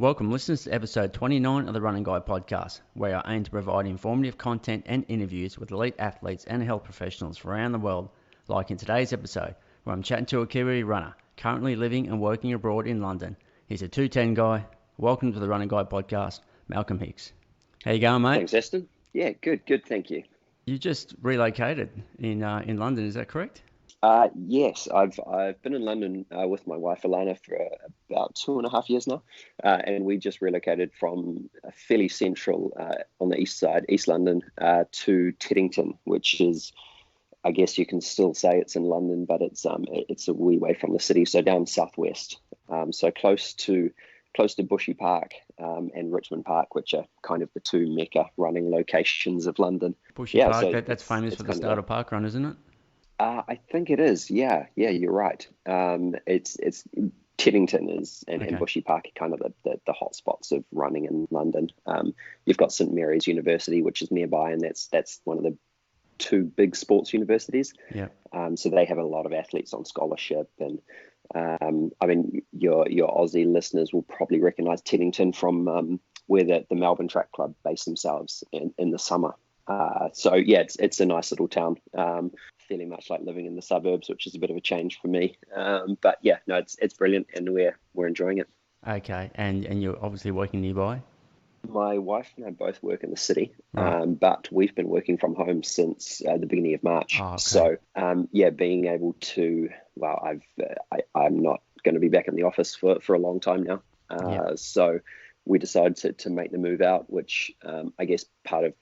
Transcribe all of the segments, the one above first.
Welcome, listeners, to episode 29 of the Running Guide podcast, where I aim to provide informative content and interviews with elite athletes and health professionals from around the world, like in today's episode, where I'm chatting to a Kiwi runner currently living and working abroad in London. He's a 210 guy. Welcome to the Running Guide podcast, Malcolm Hicks. How you going, mate? Thanks, Aston. Yeah, good, thank you. You just relocated in London, is that correct? Yes, I've been in London with my wife Alana for about 2.5 years now, and we just relocated from a fairly central on the east side, East London, to Teddington, which is, I guess you can still say it's in London, but it's a wee way from the city, so down southwest, so close to Bushy Park and Richmond Park, which are kind of the two mecca running locations of London. Bushy Park, so that's famous for the start of park run, isn't it? I think it is. Yeah, you're right. It's Teddington and Bushy Park are kind of the hot spots of running in London. You've got St Mary's University, which is nearby, and that's one of the two big sports universities. Yeah. So they have a lot of athletes on scholarship, and I mean your Aussie listeners will probably recognise Teddington from where the Melbourne Track Club base themselves in the summer. So yeah, it's a nice little town. Fairly much like living in the suburbs, which is a bit of a change for me. But yeah, no, it's brilliant, and we're enjoying it. Okay, and you're obviously working nearby? My wife and I both work in the city, Right. but we've been working from home since the beginning of March. Oh, okay. So yeah, being able to, well, I'm not going to be back in the office for a long time now. Yeah. So we decided to make the move out, which I guess part of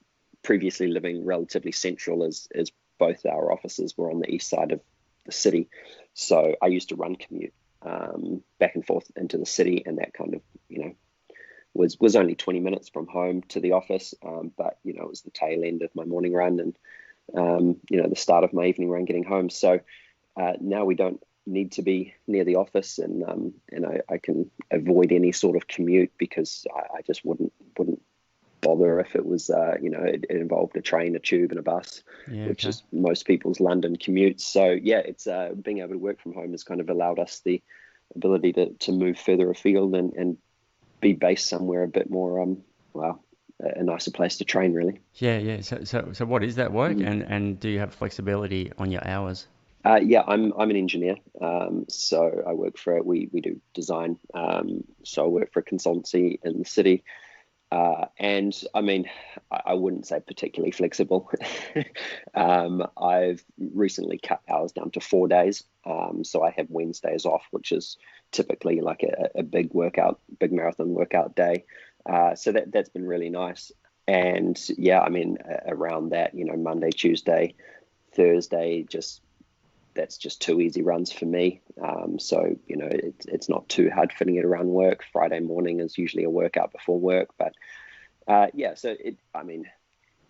previously living relatively central is both our offices were on the east side of the city. So I used to run commute back and forth into the city, and that kind of, was only 20 minutes from home to the office. But, it was the tail end of my morning run and, the start of my evening run getting home. So now we don't need to be near the office, and I can avoid any sort of commute because I just wouldn't bother if it was it involved a train, a tube, and a bus, which is most people's London commutes. So yeah, it's being able to work from home has kind of allowed us the ability to move further afield and be based somewhere a bit more a nicer place to train, really. Yeah. So what is that work, and do you have flexibility on your hours? Yeah, I'm an engineer. So I work for we do design. So I work for a consultancy in the city. And I mean, I wouldn't say particularly flexible. I've recently cut hours down to 4 days. So I have Wednesdays off, which is typically like a big marathon workout day. So that's been really nice. And yeah, I mean, around that, Monday, Tuesday, Thursday, that's just two easy runs for me. So, it's not too hard fitting it around work. Friday morning is usually a workout before work, but yeah, so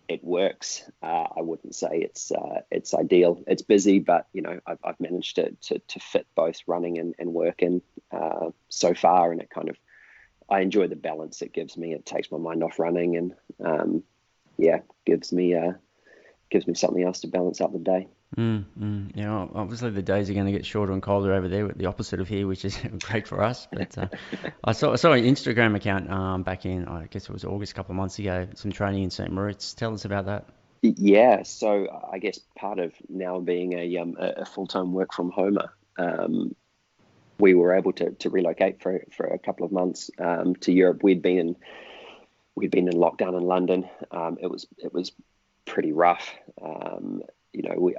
it works. I wouldn't say it's ideal. It's busy, but I've managed to fit both running and work in so far, and I enjoy the balance it gives me. It takes my mind off running, and gives me something else to balance out the day. Yeah, obviously the days are going to get shorter and colder over there, with the opposite of here, which is great for us. But I saw an Instagram account back in, I guess it was August, a couple of months ago, some training in St Moritz. Tell us about that. Yeah, so I guess part of now being a full-time work from homer, we were able to relocate for a couple of months to Europe. We'd been in lockdown in London. It was pretty rough.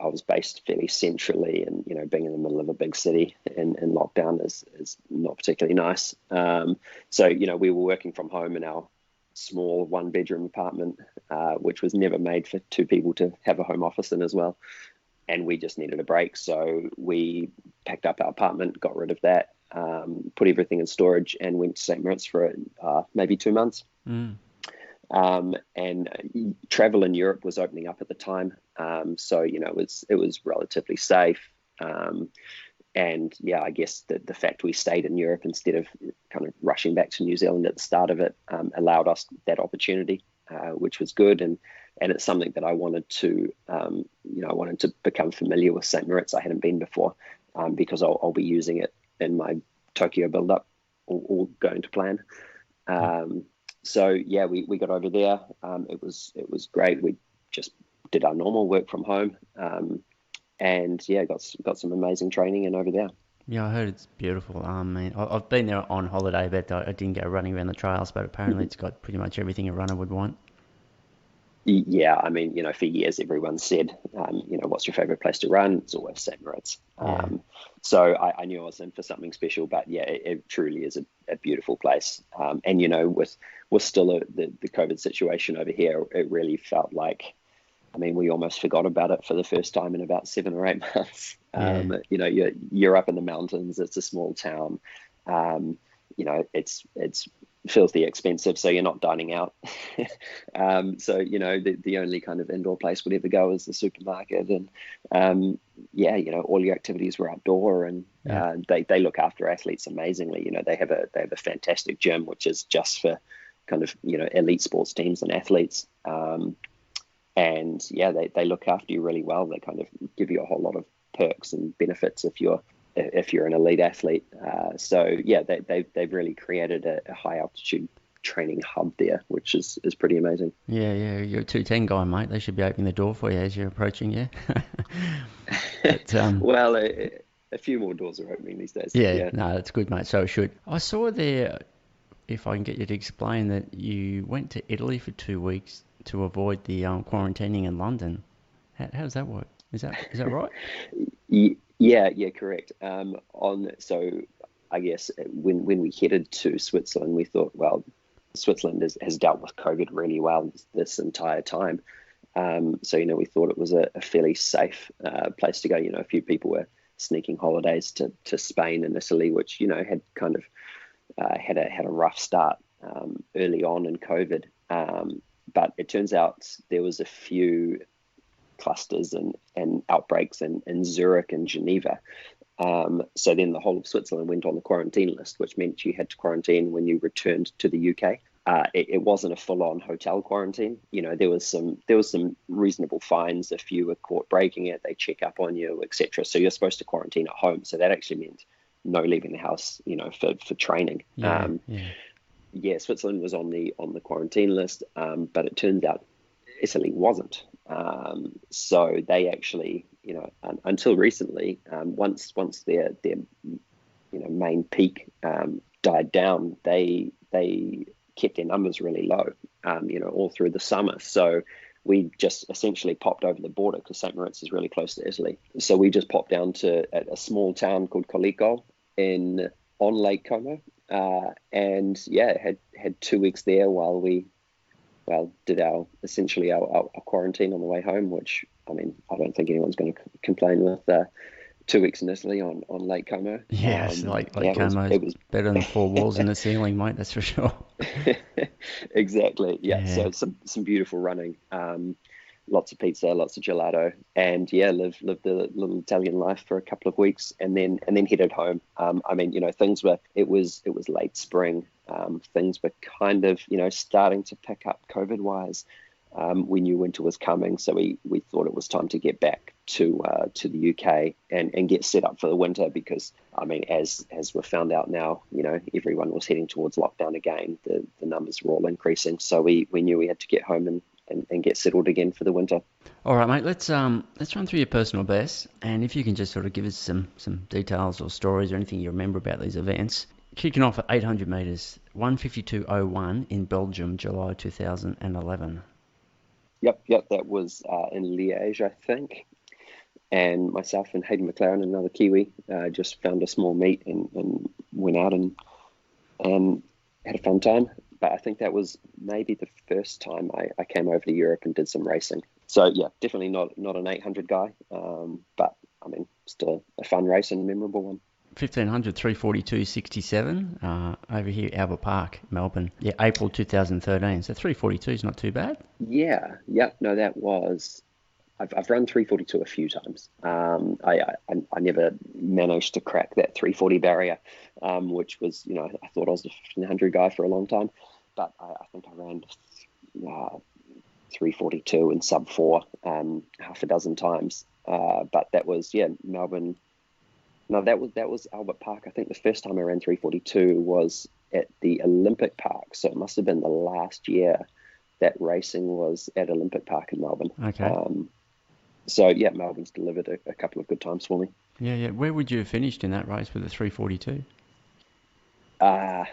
I was based fairly centrally, and being in the middle of a big city in lockdown is not particularly nice. So we were working from home in our small one-bedroom apartment, which was never made for two people to have a home office in as well. And we just needed a break, so we packed up our apartment, got rid of that, put everything in storage, and went to St Moritz for maybe 2 months. And travel in Europe was opening up at the time. So, it was relatively safe. And yeah, I guess the fact we stayed in Europe instead of kind of rushing back to New Zealand at the start of it allowed us that opportunity, which was good. And it's something that I wanted to, I wanted to become familiar with St Moritz. I hadn't been before because I'll be using it in my Tokyo build-up, all going to plan. So yeah, we got over there. It was great. We just did our normal work from home, and yeah, got some amazing training in over there. Yeah, I heard it's beautiful. I've been there on holiday, but I didn't go running around the trails. But apparently, it's got pretty much everything a runner would want. Yeah, I mean, for years everyone said, what's your favorite place to run? It's always St. Moritz. Yeah, So I knew I was in for something special, but yeah, it truly is a beautiful place. And with still the COVID situation over here, it really felt like, I mean, we almost forgot about it for the first time in about 7 or 8 months. yeah, You're up in the mountains. It's a small town. It's filthy expensive, so you're not dining out. So the only kind of indoor place we'd ever go is the supermarket, and all your activities were outdoor, and yeah. they look after athletes amazingly. They have a fantastic gym which is just for kind of elite sports teams and athletes. And yeah, they look after you really well. They kind of give you a whole lot of perks and benefits if you're an elite athlete. So yeah, they've really created a high altitude training hub there, which is pretty amazing. Yeah, yeah, you're a 210 guy, mate. They should be opening the door for you as you're approaching, yeah. But Well, a few more doors are opening these days. yeah, Yeah. no, that's good, mate. So it should. I saw there, if I can get you to explain that you went to Italy for 2 weeks to avoid the quarantining in London. How does that work? Is that right? Yeah, correct. So I guess when we headed to Switzerland, we thought, well, Switzerland has dealt with COVID really well this entire time. So we thought it was a fairly safe place to go. A few people were sneaking holidays to Spain and Italy, which had kind of had a rough start early on in COVID. But it turns out there was a few clusters and outbreaks in Zurich and Geneva. So then the whole of Switzerland went on the quarantine list, which meant you had to quarantine when you returned to the UK. It wasn't a full-on hotel quarantine. There was some reasonable fines if you were caught breaking it. They check up on you, etc. So you're supposed to quarantine at home. So that actually meant no leaving the house, for training. Yeah, yeah. Yeah, Switzerland was on the quarantine list, but it turns out Italy wasn't. So they actually, until recently, once their main peak died down, they kept their numbers really low, all through the summer. So we just essentially popped over the border because St. Moritz is really close to Italy. So we just popped down to a small town called Colico on Lake Como, and yeah, had 2 weeks there while we did our quarantine on the way home, which, I mean, I don't think anyone's going to complain with 2 weeks in Italy on Lake Como. Yes, like yeah, Como it was better than four walls in the ceiling, mate. That's for sure. exactly. Yeah. Yeah. So some beautiful running, lots of pizza, lots of gelato, and yeah, lived the little Italian life for a couple of weeks, and then headed home. I mean, it was late spring. Things were kind of starting to pick up COVID wise. We knew winter was coming, so we thought it was time to get back to the UK and get set up for the winter, because I mean, as we've found out now, everyone was heading towards lockdown again. The numbers were all increasing, so we knew we had to get home and get settled again for the winter. All right, mate. Let's run through your personal best, and if you can just sort of give us some details or stories or anything you remember about these events. Kicking off at 800 metres, 1:52.01 in Belgium, July 2011. Yep, that was in Liège, I think. And myself and Hayden McLaren, another Kiwi, just found a small meet and went out and had a fun time. But I think that was maybe the first time I came over to Europe and did some racing. So yeah, definitely not an 800 guy, but I mean, still a fun race and a memorable one. 1500, 342.67 over here, Albert Park, Melbourne. Yeah, April 2013. So 342 is not too bad. Yeah, no, that was. I've run 342 a few times. I never managed to crack that 340 barrier, which was, I thought I was a 1500 guy for a long time, but I think I ran 342 and sub 4 half a dozen times. But that was, Melbourne. No, that was Albert Park. I think the first time I ran 342 was at the Olympic Park. So it must have been the last year that racing was at Olympic Park in Melbourne. Okay. So yeah, Melbourne's delivered a couple of good times for me. Yeah. Where would you have finished in that race with a 3:42? I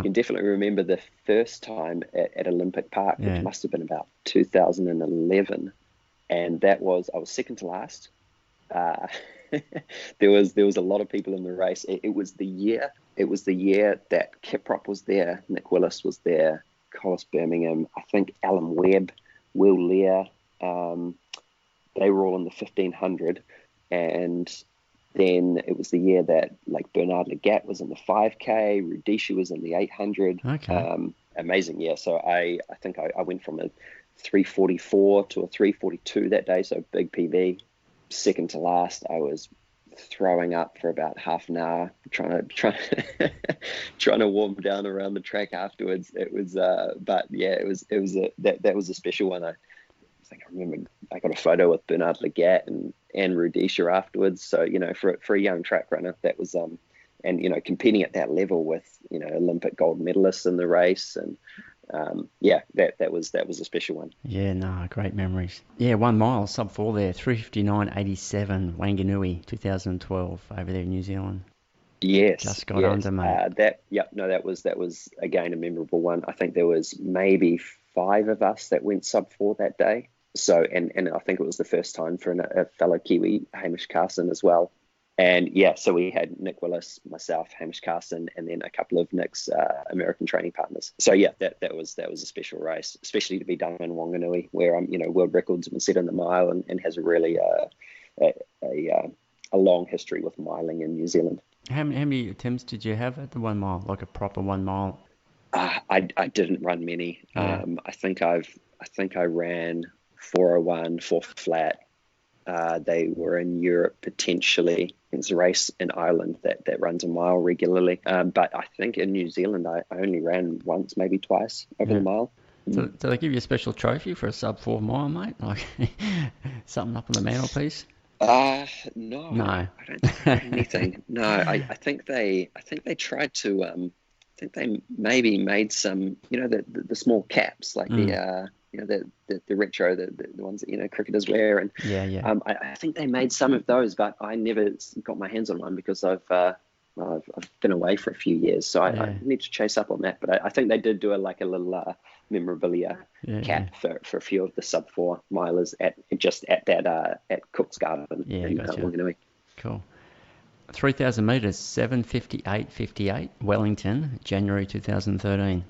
can definitely remember the first time at Olympic Park, which Yeah. must have been about 2011, and I was second to last. Uh, there was a lot of people in the race. It was the year that Kiprop was there, Nick Willis was there, Collis Birmingham, I think Alan Webb, Will Lear. They were all in the 1500, and then it was the year that like Bernard Legat was in the 5K, Rudisha was in the 800. Okay. Amazing, yeah. So I think I went from a 344 to a 342 that day, so big PB. Second to last, I was throwing up for about half an hour, trying to warm down around the track afterwards. It was, but yeah, that was a special one. I remember I got a photo with Bernard Legat and Rudisha afterwards. So, for a young track runner, that was, and, competing at that level with, Olympic gold medalists in the race. And, that was a special one. Yeah, no, great memories. Yeah, 1 mile, sub 4 there, 3:59.87, Wanganui, 2012, over there in New Zealand. Yes, Just got under, mate. That was again a memorable one. I think there was maybe 5 of us that went sub 4 that day. So, and I think it was the first time for a fellow Kiwi, Hamish Carson, as well. And yeah, so we had Nick Willis, myself, Hamish Carson, and then a couple of Nick's American training partners. So yeah, that was a special race, especially to be done in Wanganui, where world records have been set in the mile and has a really a long history with miling in New Zealand. How many attempts did you have at the 1 mile, like a proper 1 mile? I didn't run many. Yeah. I think I ran 401, 4 flat. They were in Europe potentially. There's a race in Ireland that runs a mile regularly. But I think in New Zealand, I only ran once, maybe twice over the mile. So, do they give you a special trophy for a sub 4 mile, mate? Like something up on the mantelpiece? No, No. I don't think anything. No, I think they tried to. I think they maybe made some, the small caps, like the retro, the ones that cricketers wear, and Yeah. I think they made some of those, but I never got my hands on one because I've been away for a few years, so I need to chase up on that. But I think they did do a little memorabilia cap for a few of the sub 4 milers at Cook's Garden in Wanganui. Cool. 3,000 metres, 7:58.58, Wellington, January 2013.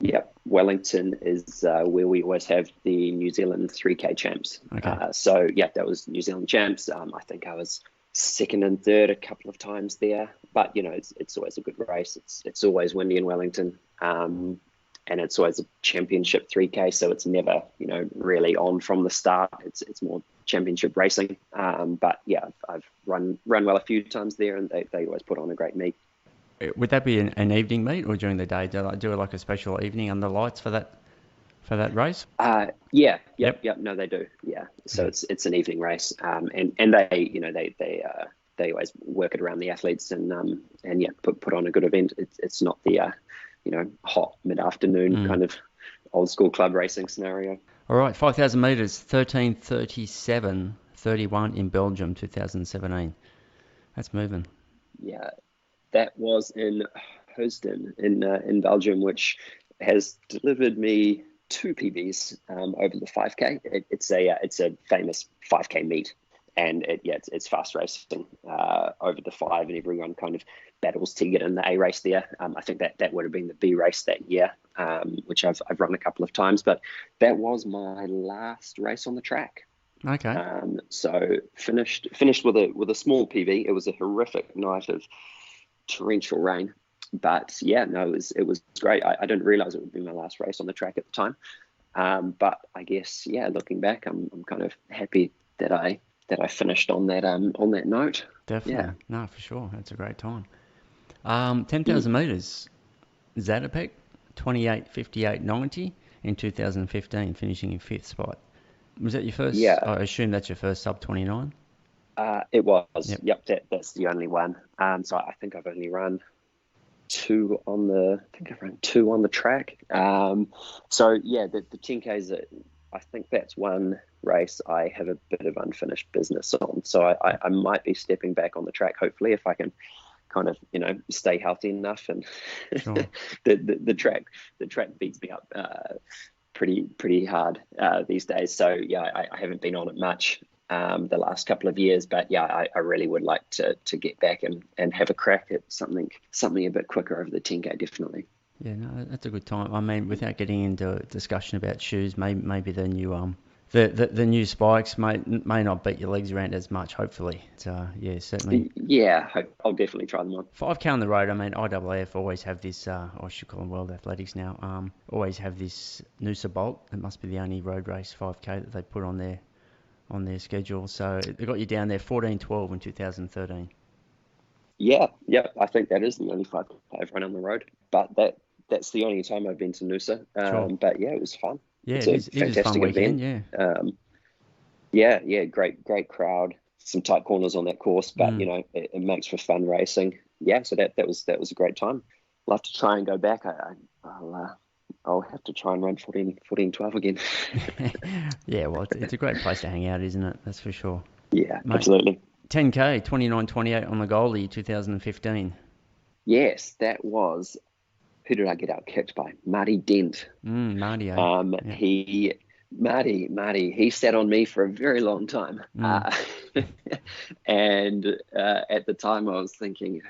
Yep, Wellington is where we always have the New Zealand 3K champs. Okay. So yeah, that was New Zealand champs. I think I was second and third a couple of times there, but it's always a good race. It's always windy in Wellington, and it's always a championship 3K, so it's never really on from the start. It's more championship racing. But yeah, I've run well a few times there, and they always put on a great meet. Would that be an evening meet or during the day? Do they do like a special evening under lights for that race? Yeah. No, they do. Yeah. So it's an evening race. And they always work it around the athletes and put on a good event. It's not the hot mid-afternoon kind of old school club racing scenario. All right, 5,000 metres, 13:37.31 in Belgium, 2017. That's moving. Yeah. That was in Heusden in Belgium, which has delivered me 2 PBs over the 5K. It's a famous 5K meet, and it's fast racing over the 5, and everyone kind of battles to get in the A race there. I think that would have been the B race that year, which I've run a couple of times, but that was my last race on the track. Okay. So finished with a small PB. It was a horrific night of torrential rain, but it was great. I didn't realize it would be my last race on the track at the time, but I guess looking back, I'm kind of happy that I finished on that note. Definitely. No, for sure, that's a great time. 10,000 metres, Zatopek, 28:58.90 in 2015, finishing in 5th spot. Was that your first? Yeah, I assume that's your first sub 29. It was. Yep, that's the only one. So I think I've only run I think I ran 2 on the track. So yeah, the 10Ks, I think that's one race I have a bit of unfinished business on. So I might be stepping back on the track, hopefully, if I can kind of, stay healthy enough. And Sure. the track beats me up pretty hard these days. So yeah, I haven't been on it much the last couple of years, but yeah, I really would like to get back and have a crack at something a bit quicker over the 10K, definitely. Yeah, no, that's a good time. I mean, without getting into a discussion about shoes, maybe the new the new spikes may not beat your legs around as much. Hopefully, yeah, certainly. Yeah, I'll definitely try them on. 5K on the road. I mean, IAAF always have this. I should call them World Athletics now. Always have this Noosa Bolt. It must be the only road race 5K that they put on their schedule. So they got you down there 14:12 in 2013. Yeah, I think that is the only 5K I've run on the road, but that's the only time I've been to Noosa. Sure. But yeah, it was fun. Yeah, It's it a is. It is a fun fantastic weekend. event. Yeah. Yeah, great crowd. Some tight corners on that course, but Mm. it makes for fun racing. Yeah, so that was a great time. I'll have to try and go back. I'll have to try and run 14:12 again. Yeah. Well, it's a great place to hang out, isn't it? That's for sure, Yeah, mate. absolutely. 10K, 29:28 on the Goldie, 2015. Yes, that was. Who did I get out kicked by? Marty Dent. Marty, eh? Yeah. He Marty, he sat on me for a very long time. Mm. And at the time I was thinking,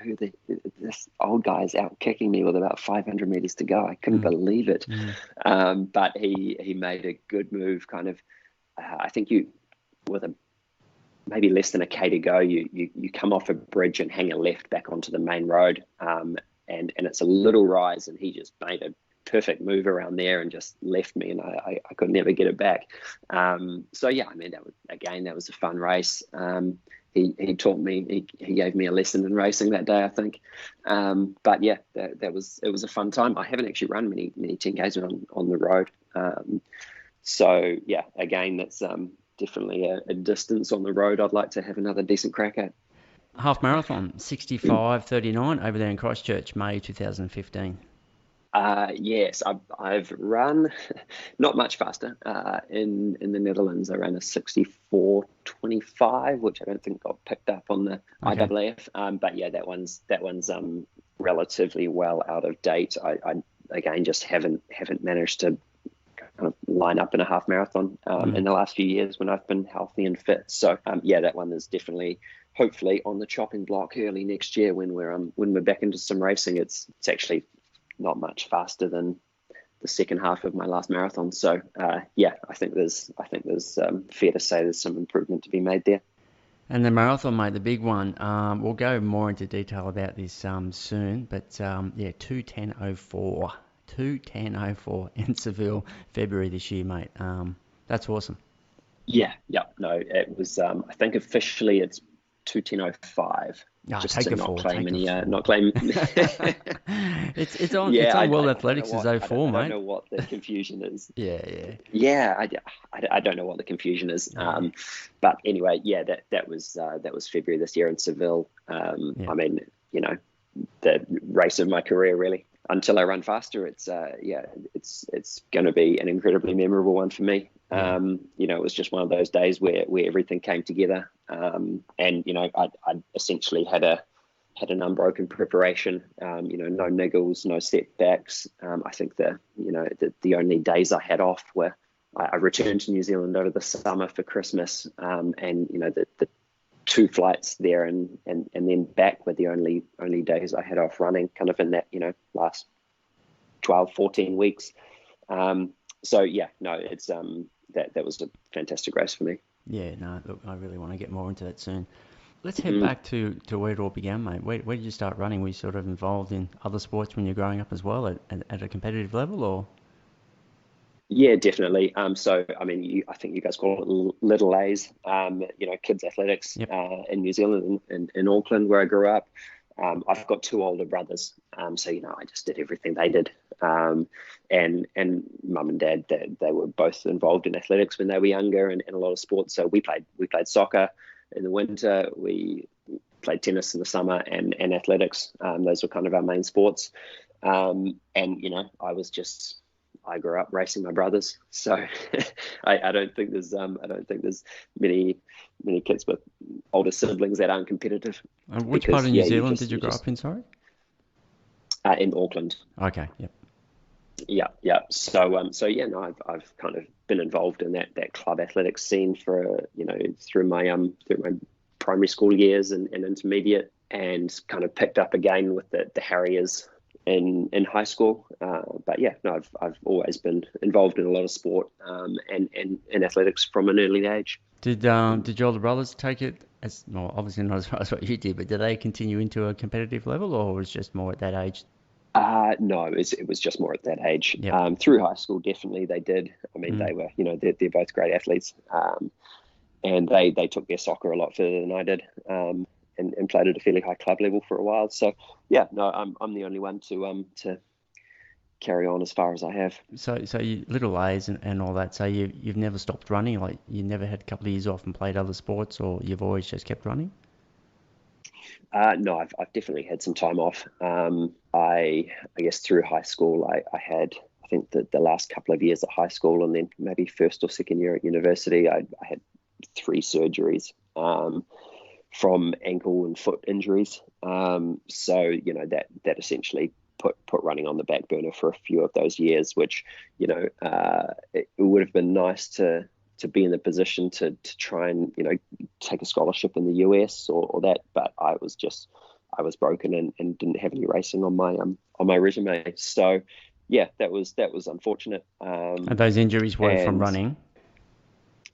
this old guy's out kicking me with about 500 meters to go. I couldn't believe it. But he made a good move, kind of. I think with maybe less than a K to go, you come off a bridge and hang a left back onto the main road. And it's a little rise, and he just made a perfect move around there and just left me, and I could never get it back. So yeah, I mean, that was a fun race. He taught me, he gave me a lesson in racing that day, I think. But yeah, it was a fun time. I haven't actually run many 10Ks on the road. So yeah, again, that's definitely a distance on the road I'd like to have another decent crack at. Half marathon, 65:39 over there in Christchurch, May 2015. Yes, I've run not much faster. In the Netherlands, I ran a 64:25, which I don't think got picked up on the Okay. IAAF. But yeah, that one's relatively well out of date. I again just haven't managed to kind of line up in a half marathon in the last few years when I've been healthy and fit. So yeah, that one is definitely, hopefully, on the chopping block early next year when we're back into some racing. It's actually not much faster than the second half of my last marathon. So yeah, I think there's fair to say there's some improvement to be made there. And the marathon, mate, the big one. We'll go more into detail about this soon, but yeah, 2:10:04, 2:10:04 in Seville, February this year, mate. That's awesome. Yeah, no, it was. I think officially it's 2:10:05. Ah, Just take to the not four, claim take the any, four. not claim. It's Yeah, on World I don't know Athletics as 04, I don't mate. know what the confusion is. Yeah, yeah, Yeah, I don't know what the confusion is. yeah, But anyway, yeah, that was February this year in Seville. yeah. I mean, the race of my career, really. Until I run faster, it's it's going to be an incredibly memorable one for me. Yeah. It was just one of those days where everything came together. And I essentially had an unbroken preparation. No niggles, no setbacks. I think the only days I had off were I returned to New Zealand over the summer for Christmas, and the 2 flights there and then back were the only days I had off running, kind of in that last 12, 14 weeks. So yeah, no, it's that was a fantastic race for me. Yeah, no, look, I really want to get more into that soon. Let's head back to where it all began, mate. Where did you start running? Were you sort of involved in other sports when you're growing up as well at a competitive level, or? Yeah, definitely. So, I mean, I think you guys call it Little A's, kids athletics Yep. in New Zealand, in Auckland, where I grew up. I've got 2 older brothers, so I just did everything they did. And mum and dad, they were both involved in athletics when they were younger and a lot of sports. So we played soccer in the winter. We played tennis in the summer and athletics. Those were kind of our main sports. And I grew up racing my brothers, so I don't think there's many kids with older siblings that aren't competitive. Which part of New Zealand did you grow up in? Sorry. In Auckland. Okay. Yep. Yeah. I've kind of been involved in that club athletics scene for through my primary school years and intermediate, and kind of picked up again with the Harriers in high school. I've always been involved in a lot of sport and athletics from an early age. Did your older brothers take it as, well, obviously not as far as what you did, but did they continue into a competitive level, or was it just more at that age? No, it was just more at that age. Yep. Through high school, definitely they did. I mean, they were, they're both great athletes, and they took their soccer a lot further than I did, and played at a fairly high club level for a while. So yeah, no, I'm the only one to carry on as far as I have. So you little A's and all that. So you've never stopped running, like you never had a couple of years off and played other sports, or you've always just kept running? No, I've definitely had some time off. I guess through high school, I had, I think that the last couple of years at high school, and then maybe first or second year at university, I had 3 surgeries from ankle and foot injuries. So that essentially put running on the back burner for a few of those years, which it would have been nice to be in the position to try and take a scholarship in the US or that, but I was broken and didn't have any racing on my resume. So yeah, that was unfortunate. And those injuries were from running?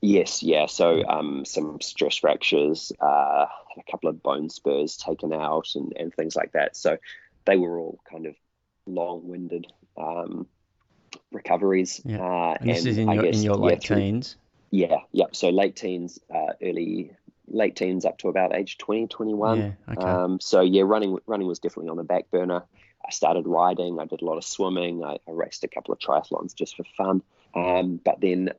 Yes, yeah. So some stress fractures, a couple of bone spurs taken out, and things like that. So they were all kind of long-winded recoveries. Yeah. And this is in your late teens? Yeah. So late teens, late teens up to about age 20, 21. Yeah, okay. So yeah, running was definitely on the back burner. I started riding. I did a lot of swimming. I raced a couple of triathlons just for fun. But then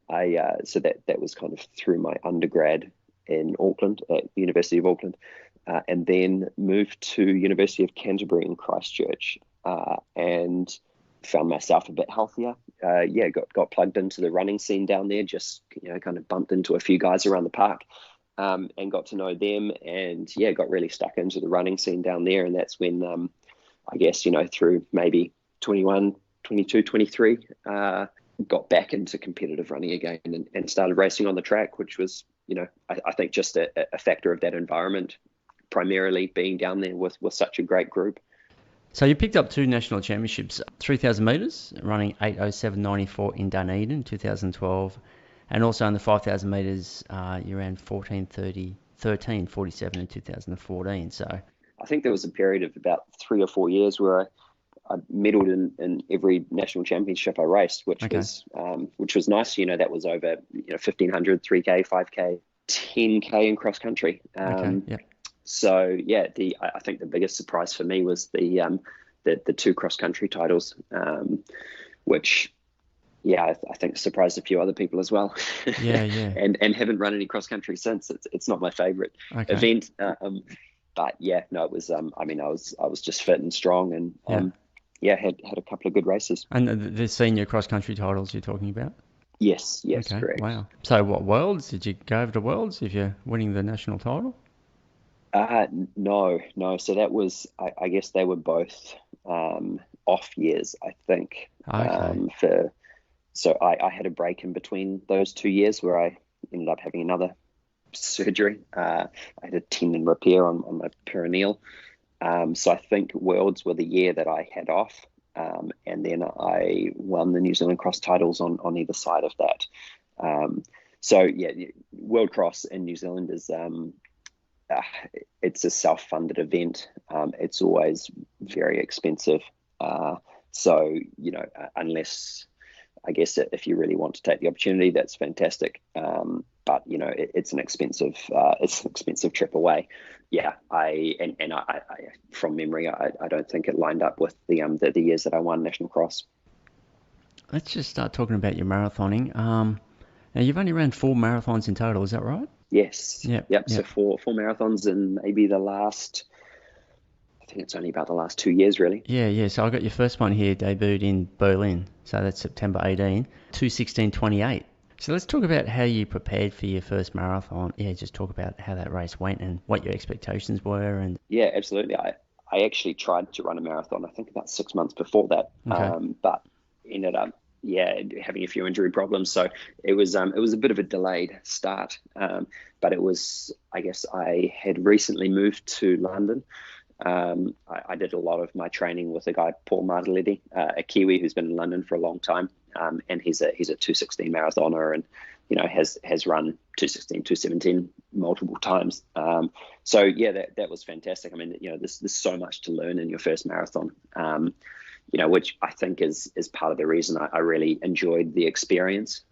so that was kind of through my undergrad in Auckland, at the University of Auckland, and then moved to University of Canterbury in Christchurch, and found myself a bit healthier. Got plugged into the running scene down there, just kind of bumped into a few guys around the park, and got to know them, and got really stuck into the running scene down there. And that's when I guess through maybe 21, 22, 23, got back into competitive running again, and started racing on the track, which was I think just a factor of that environment, primarily being down there with such a great group. So you picked up 2 national championships, 3,000 metres, running 8:07.94 in Dunedin in 2012, and also in the 5,000 metres, you ran 13:47 in 2014. So I think there was a period of about 3 or 4 years where I medalled in every national championship I raced, which was nice. That was over 1,500, 3K, 5K, 10K in cross country. So yeah, I think the biggest surprise for me was the 2 cross country titles, which I think surprised a few other people as well. Yeah. and haven't run any cross country since. It's not my favorite event. But yeah, no, it was. I was just fit and strong, and had a couple of good races. And the senior cross country titles you're talking about? Yes, correct. Wow. So what, Worlds? Did you go over to Worlds if you're winning the national title? No. So that was, I guess they were both off years, I think. Okay. So I had a break in between those 2 years where I ended up having another surgery. I had a tendon repair on my perineal. So I think Worlds were the year that I had off. And then I won the New Zealand Cross titles on either side of that. World Cross in New Zealand is it's a self-funded event. It's always very expensive. Unless, I guess, if you really want to take the opportunity, that's fantastic. But it's an expensive trip away. Yeah, I from memory, I don't think it lined up with the years that I won National Cross. Let's just start talking about your marathoning. Now you've only ran 4 marathons in total, is that right? Yes. Yep. Yep. So Yep. four marathons in maybe the last, I think it's only about the last 2 years, really. Yeah, yeah. So I got your first one here debuted in Berlin. So that's September 18, 2:16:28. So let's talk about how you prepared for your first marathon. Yeah, just talk about how that race went and what your expectations were. And Yeah, absolutely. I actually tried to run a marathon, I think about 6 months before that, okay, but ended up, yeah, having a few injury problems. So it was a bit of a delayed start, but it was, I guess I had recently moved to London. I did a lot of my training with a guy, Paul Martelletti, a Kiwi who's been in London for a long time, and he's a 2:16 marathoner, and has run 2:16, 2:17 multiple times. So yeah, that was fantastic. I mean, there's so much to learn in your first marathon. Which I think is part of the reason I really enjoyed the experience,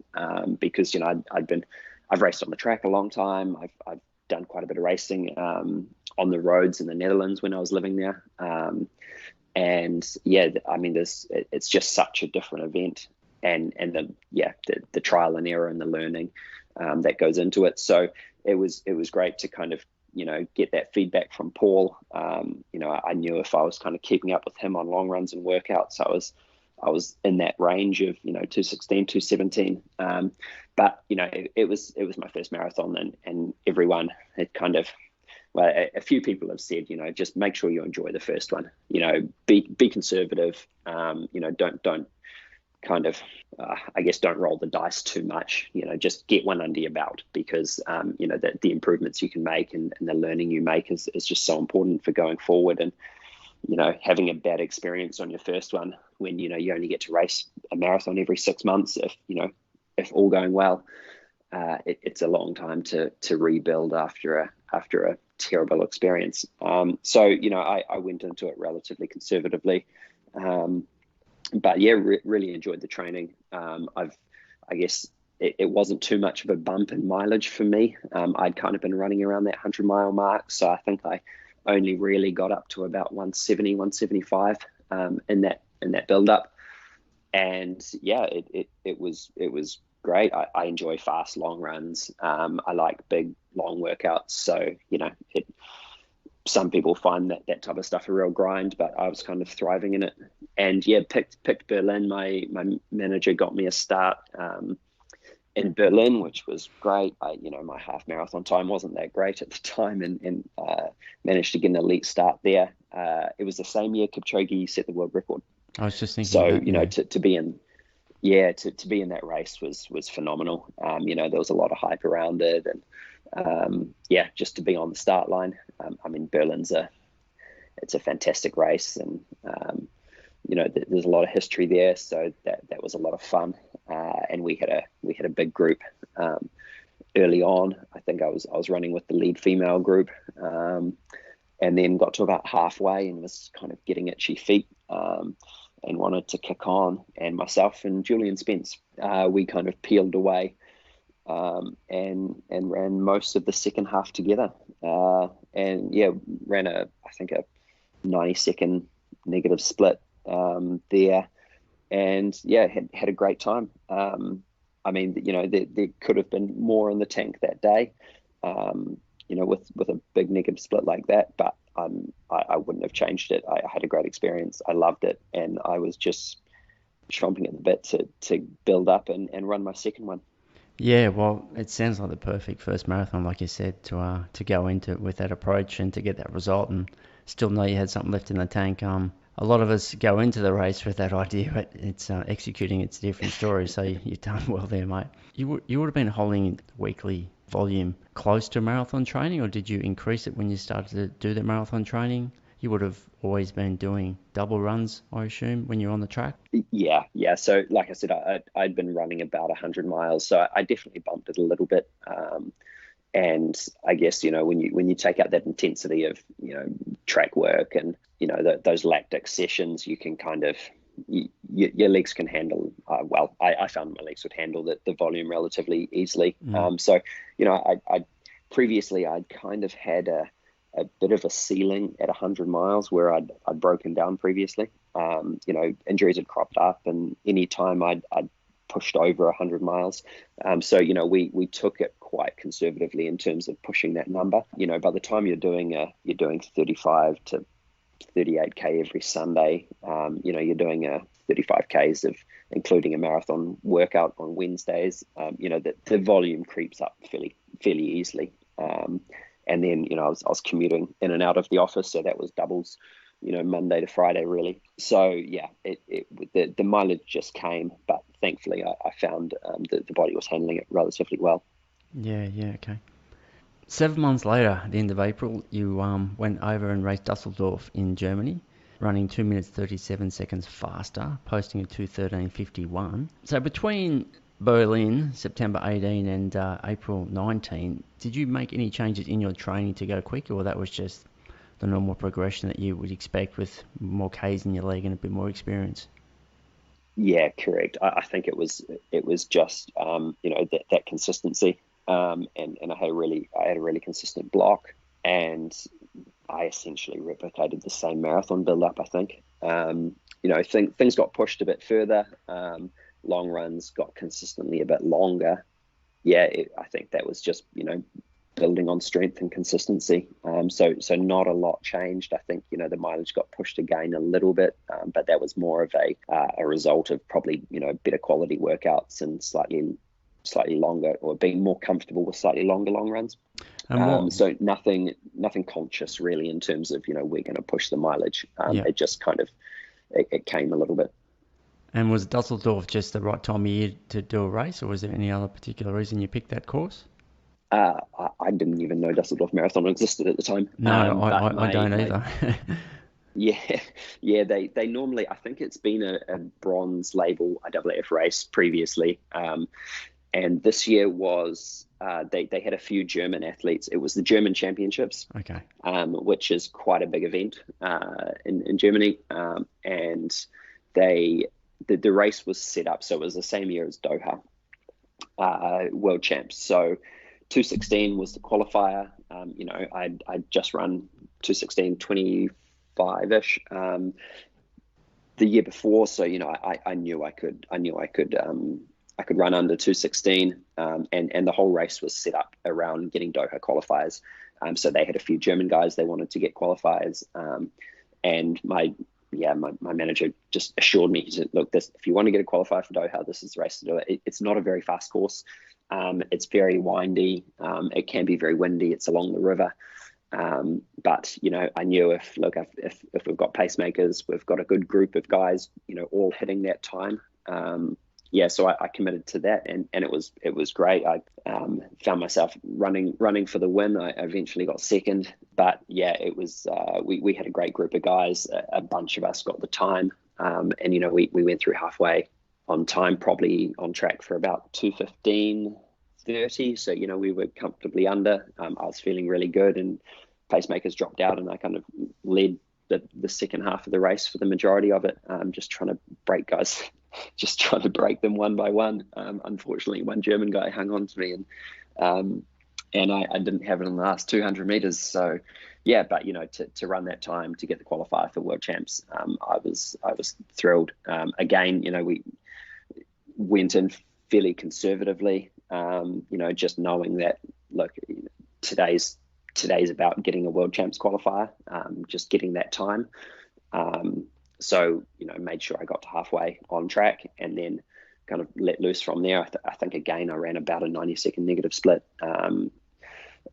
because I've raced on the track a long time. I've done quite a bit of racing on the roads in the Netherlands when I was living there, and yeah, I mean, it's just such a different event, and the trial and error and the learning that goes into it. So it was great to kind of get that feedback from Paul. I knew if I was kind of keeping up with him on long runs and workouts, I was in that range of 2:16, 2:17. But it was my first marathon, and everyone had kind of, well, a few people have said, just make sure you enjoy the first one. Be conservative. Don't kind of, I guess, don't roll the dice too much. Just get one under your belt, because the improvements you can make and the learning you make is just so important for going forward. And having a bad experience on your first one, when you only get to race a marathon every 6 months, if all going well, it's a long time to rebuild after a terrible experience. So I went into it relatively conservatively. But yeah, really enjoyed the training. I guess it wasn't too much of a bump in mileage for me. I'd kind of been running around that 100-mile mark, so I think I only really got up to about 170, 175 in that build up. And yeah, it was great. I enjoy fast long runs. I like big long workouts. So some people find that type of stuff a real grind, but I was kind of thriving in it. And yeah, picked Berlin. My manager got me a start in Berlin, which was great. My half marathon time wasn't that great at the time, and managed to get an elite start there. It was the same year Kipchoge set the world record. I was just thinking So that. Yeah. to be in, yeah, to be in that race was phenomenal. There was a lot of hype around it, and just to be on the start line. I mean, Berlin's it's a fantastic race, and there's a lot of history there, so that was a lot of fun. And we had a big group early on. I think I was running with the lead female group, and then got to about halfway and was kind of getting itchy feet, and wanted to kick on. And myself and Julian Spence, we kind of peeled away, and ran most of the second half together. And yeah, ran I think a 90-second negative split there, and yeah, had a great time. I mean, there could have been more in the tank that day, with a big negative split like that, but I wouldn't have changed it. I had a great experience. I loved it, and I was just chomping at the bit to build up and run my second one. Yeah, well, it sounds like the perfect first marathon, like you said, to go into it with that approach and to get that result and still know you had something left in the tank. A lot of us go into the race with that idea, but it's executing it's a different story. So you've done well there, mate. You would have been holding weekly volume close to marathon training, or did you increase it when you started to do the marathon training? You would have always been doing double runs, I assume, when you're on the track. Yeah. So like I said, I'd been running about 100 miles, so I definitely bumped it a little bit. And I guess when you take out that intensity of track work and those lactic sessions, you can kind of your legs can handle. I found my legs would handle the volume relatively easily. So I previously I'd kind of had a bit of a ceiling at 100 miles where I'd broken down previously. Injuries had cropped up, and any time I'd pushed over 100 miles. So we took it quite conservatively in terms of pushing that number. By the time you're doing 35 to 38k every Sunday, you're doing 35k's of including a marathon workout on Wednesdays. The volume creeps up fairly easily. And then, I was commuting in and out of the office, so that was doubles, Monday to Friday, really. So yeah, the mileage just came, but thankfully I found that the body was handling it relatively well. Yeah, okay. 7 months later, at the end of April, you went over and raced Dusseldorf in Germany, running 2 minutes 37 seconds faster, posting a 2:13.51. So between Berlin, September 18 and April 19, did you make any changes in your training to go quicker, or that was just the normal progression that you would expect with more Ks in your leg and a bit more experience? Yeah, correct. I think it was just that consistency, and I had a really consistent block, and I essentially replicated the same marathon build up. I think things got pushed a bit further. Long runs got consistently a bit longer. Yeah, I think that was just building on strength and consistency. So not a lot changed. I think the mileage got pushed again a little bit, but that was more of a result of probably better quality workouts and slightly longer, or being more comfortable with slightly longer long runs. So nothing conscious really in terms of we're going to push the mileage. It just kind of it came a little bit. And was Dusseldorf just the right time of year to do a race, or was there any other particular reason you picked that course? I didn't even know Dusseldorf Marathon existed at the time. No, I don't either. Yeah. They normally, I think it's been a bronze label IAAF race previously, and this year was they had a few German athletes. It was the German Championships, Okay. Which is quite a big event in Germany, and the race was set up so it was the same year as Doha World Champs. So 2:16 was the qualifier. I'd just run 2:16.25-ish the year before, so I knew I could run under 2:16, and the whole race was set up around getting Doha qualifiers. So they had a few German guys they wanted to get qualifiers, and my manager just assured me. He said, "Look, if you want to get a qualifier for Doha, this is the race to do it. It's not a very fast course. It's very windy. It can be very windy. It's along the river. But I knew if we've got pacemakers, we've got a good group of guys, all hitting that time. So I committed to that, and it was great. I found myself running for the win. I eventually got second, but yeah, it was we had a great group of guys. A bunch of us got the time, and we went through halfway on time, probably on track for about 2:15.30. So we were comfortably under. I was feeling really good, and pacemakers dropped out, and I kind of led the second half of the race for the majority of it. Just trying to break guys. Just trying to break them one by one. Unfortunately, one German guy hung on to me, and I didn't have it in the last 200 meters. So, yeah, but to run that time to get the qualifier for World Champs, I was thrilled. Again, we went in fairly conservatively. Just knowing that today's about getting a World Champs qualifier, just getting that time. So, made sure I got to halfway on track, and then kind of let loose from there. I think again, I ran about a 90-second negative split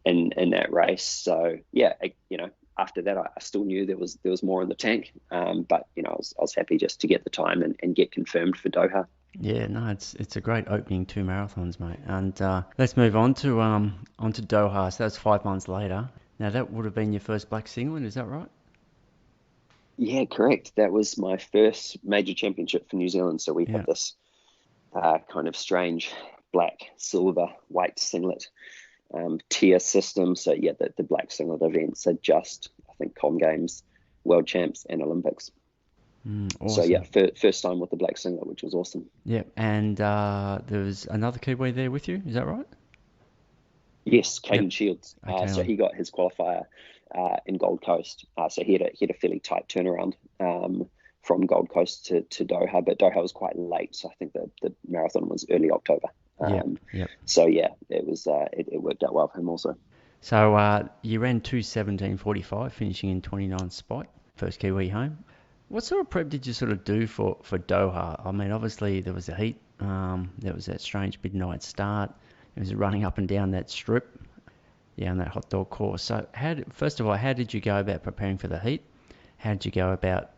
in that race. So yeah, after that, I still knew there was more in the tank. But I was happy just to get the time and get confirmed for Doha. Yeah, no, it's a great opening 2 marathons, mate. And let's move on to Doha. So that's 5 months later. Now that would have been your first black singlet, is that right? Yeah, correct. That was my first major championship for New Zealand. So we had this kind of strange black, silver, white singlet tier system. So yeah, the black singlet events are just, I think, Com Games, World Champs, and Olympics. Awesome. So yeah, first time with the black singlet, which was awesome. Yeah, and there was another Kiwi there with you, is that right? Yes, Caden Shields. Okay. So he got his qualifier in Gold Coast. So he had a fairly tight turnaround from Gold Coast to Doha, but Doha was quite late. So I think the marathon was early October. Yep. So yeah, it was it worked out well for him also. So you ran 2:17:45, finishing in 29th spot, first Kiwi home. What sort of prep did you sort of do for Doha? I mean, obviously there was the heat, there was that strange midnight start, it was running up and down that strip, yeah, on that hot dog course. So first of all, how did you go about preparing for the heat? How did you go about,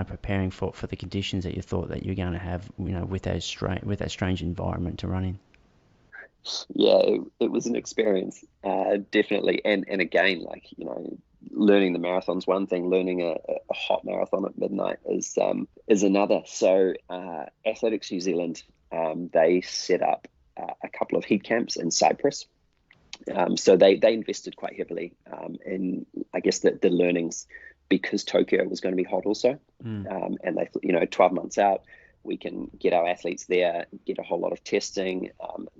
preparing for the conditions that you thought that you were going to have, with that strange environment to run in? Yeah, it was an experience, definitely. And again, like, learning the marathon's one thing, learning a hot marathon at midnight is another. So Athletics New Zealand, they set up a couple of heat camps in Cyprus. So they invested quite heavily in, I guess, the learnings, because Tokyo was going to be hot also. And they thought, 12 months out, we can get our athletes there, get a whole lot of testing,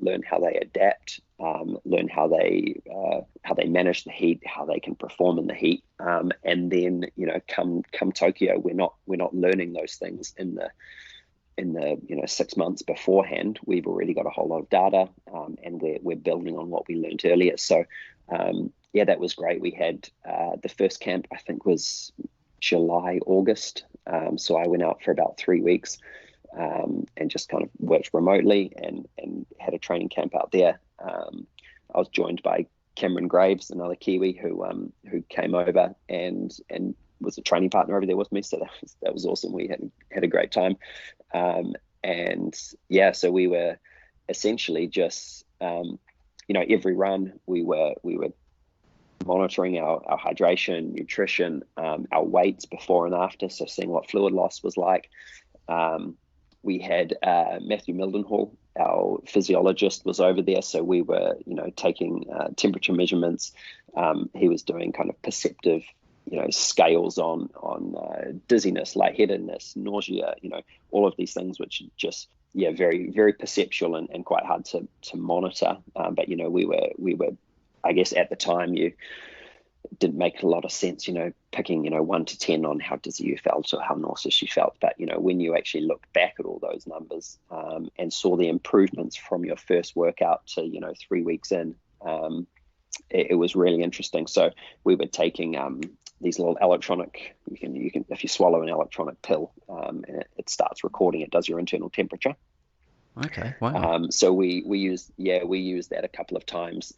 learn how they adapt, learn how they manage the heat, how they can perform in the heat, and then come Tokyo, we're not learning those things in the 6 months beforehand. We've already got a whole lot of data, and we're building on what we learned earlier. So yeah, that was great. We had the first camp, I think, was July, August. So I went out for about 3 weeks. And just kind of worked remotely and had a training camp out there. I was joined by Cameron Graves, another Kiwi who came over and was a training partner over there with me. So that was awesome. We had a great time. And yeah, so we were essentially just every run we were monitoring our hydration, nutrition, our weights before and after. So seeing what fluid loss was like. We had Matthew Mildenhall, our physiologist, was over there. So we were, taking temperature measurements. He was doing kind of perceptive, scales on dizziness, lightheadedness, nausea, all of these things, which just, very, very perceptual and quite hard to monitor. But, we were, I guess at the time, didn't make a lot of sense, picking, 1 to 10 on how dizzy you felt or how nauseous you felt. But, when you actually looked back at all those numbers and saw the improvements from your first workout to, 3 weeks in, it was really interesting. So we were taking these little electronic, you can if you swallow an electronic pill, and it starts recording, it does your internal temperature. Okay. Wow. So we use that a couple of times.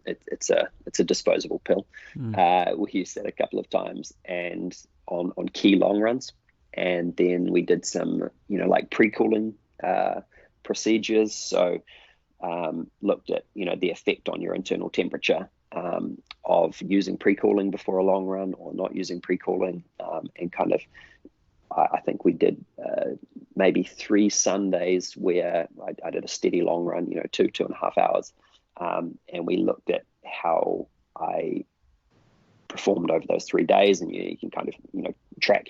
It's a disposable pill. We used that a couple of times, and on key long runs, and then we did some like pre-cooling procedures. So looked at the effect on your internal temperature of using pre-cooling before a long run or not using pre-cooling, and kind of. I think we did maybe 3 Sundays where I did a steady long run, 2.5 hours. And we looked at how I performed over those 3 days, and you can kind of, track